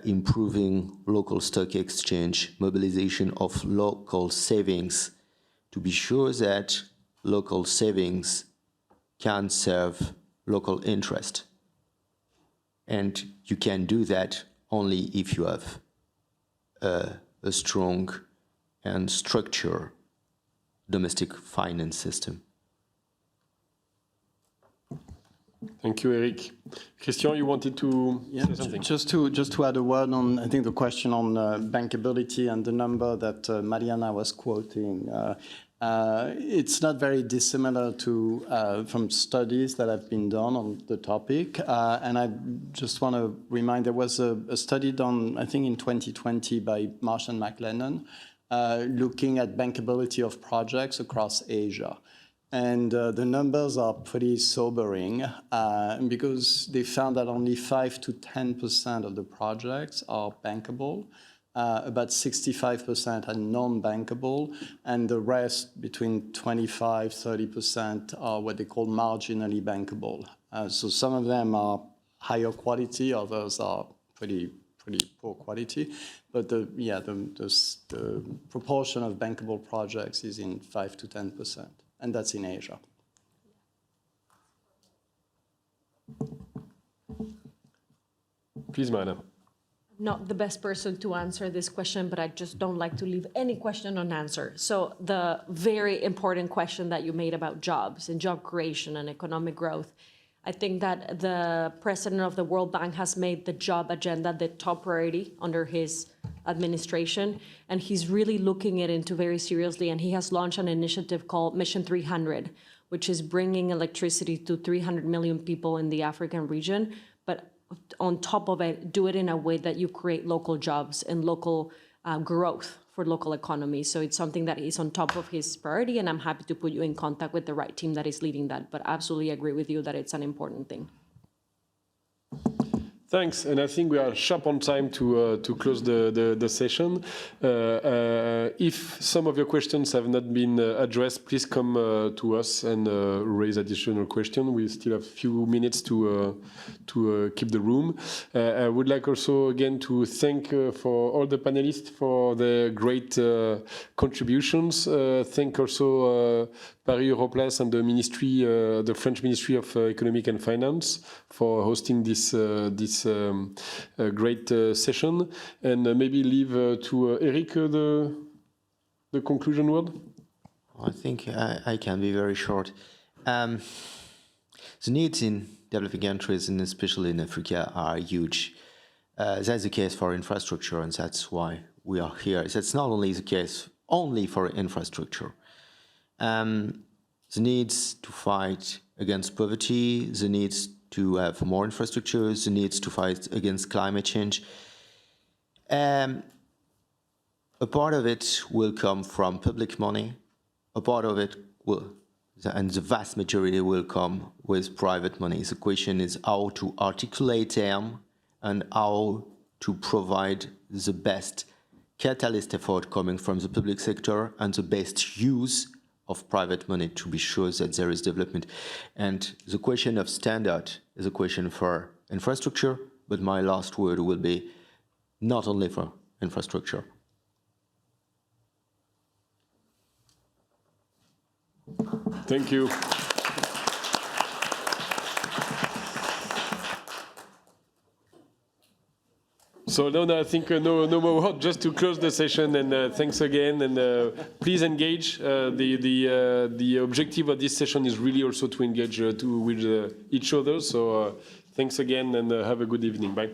improving local stock exchange, mobilization of local savings, to be sure that local savings can serve local interest. And you can do that only if you have a strong and structured domestic finance system. Thank you, Eric. Christian, you wanted to say something? Just to add a word on, I think, the question on bankability and the number that Mariana was quoting. It's not very dissimilar to from studies that have been done on the topic. And I just want to remind, there was a study done, I think, in 2020 by Marsh and McLennan, looking at bankability of projects across Asia. And the numbers are pretty sobering because they found that only 5 to 10% of the projects are bankable. About 65% are non-bankable, and the rest, between 25, 30%, are what they call marginally bankable. So some of them are higher quality, others are pretty poor quality. But the proportion of bankable projects is in 5 to 10%, and that's in Asia. Please, Mariana. Not the best person to answer this question, but I just don't like to leave any question unanswered. So the very important question that you made about jobs and job creation and economic growth, I think that the president of the World Bank has made the job agenda the top priority under his administration, and he's really looking it into very seriously, and he has launched an initiative called Mission 300, which is bringing electricity to 300 million people in the African region, but on top of it, do it in a way that you create local jobs and local growth for local economies. So it's something that is on top of his priority, and I'm happy to put you in contact with the right team that is leading that. But absolutely agree with you that it's an important thing. Thanks, and I think we are sharp on time to close the session. If some of your questions have not been addressed, please come to us and raise additional questions. We still have a few minutes to keep the room. I would like also again to thank for all the panelists for their great contributions. Thank also Paris Europlace and the Ministry, the French Ministry of Economic and Finance, for hosting this great session, and maybe leave to Eric the conclusion word. I think I can be very short. The needs in developing countries, and especially in Africa, are huge. That's the case for infrastructure, and that's why we are here. That's not only the case only for infrastructure. The needs to fight against poverty, the needs to have more infrastructure, the needs to fight against climate change. A part of it will come from public money, a part of it will, and the vast majority will come with private money. The question is how to articulate them and how to provide the best catalyst effort coming from the public sector and the best use of private money to be sure that there is development. And the question of standard is a question for infrastructure, but my last word will be not only for infrastructure. Thank you. So no, I think no more words, just to close the session, and thanks again, and please engage. The objective of this session is really also to engage with each other. So thanks again, and have a good evening. Bye.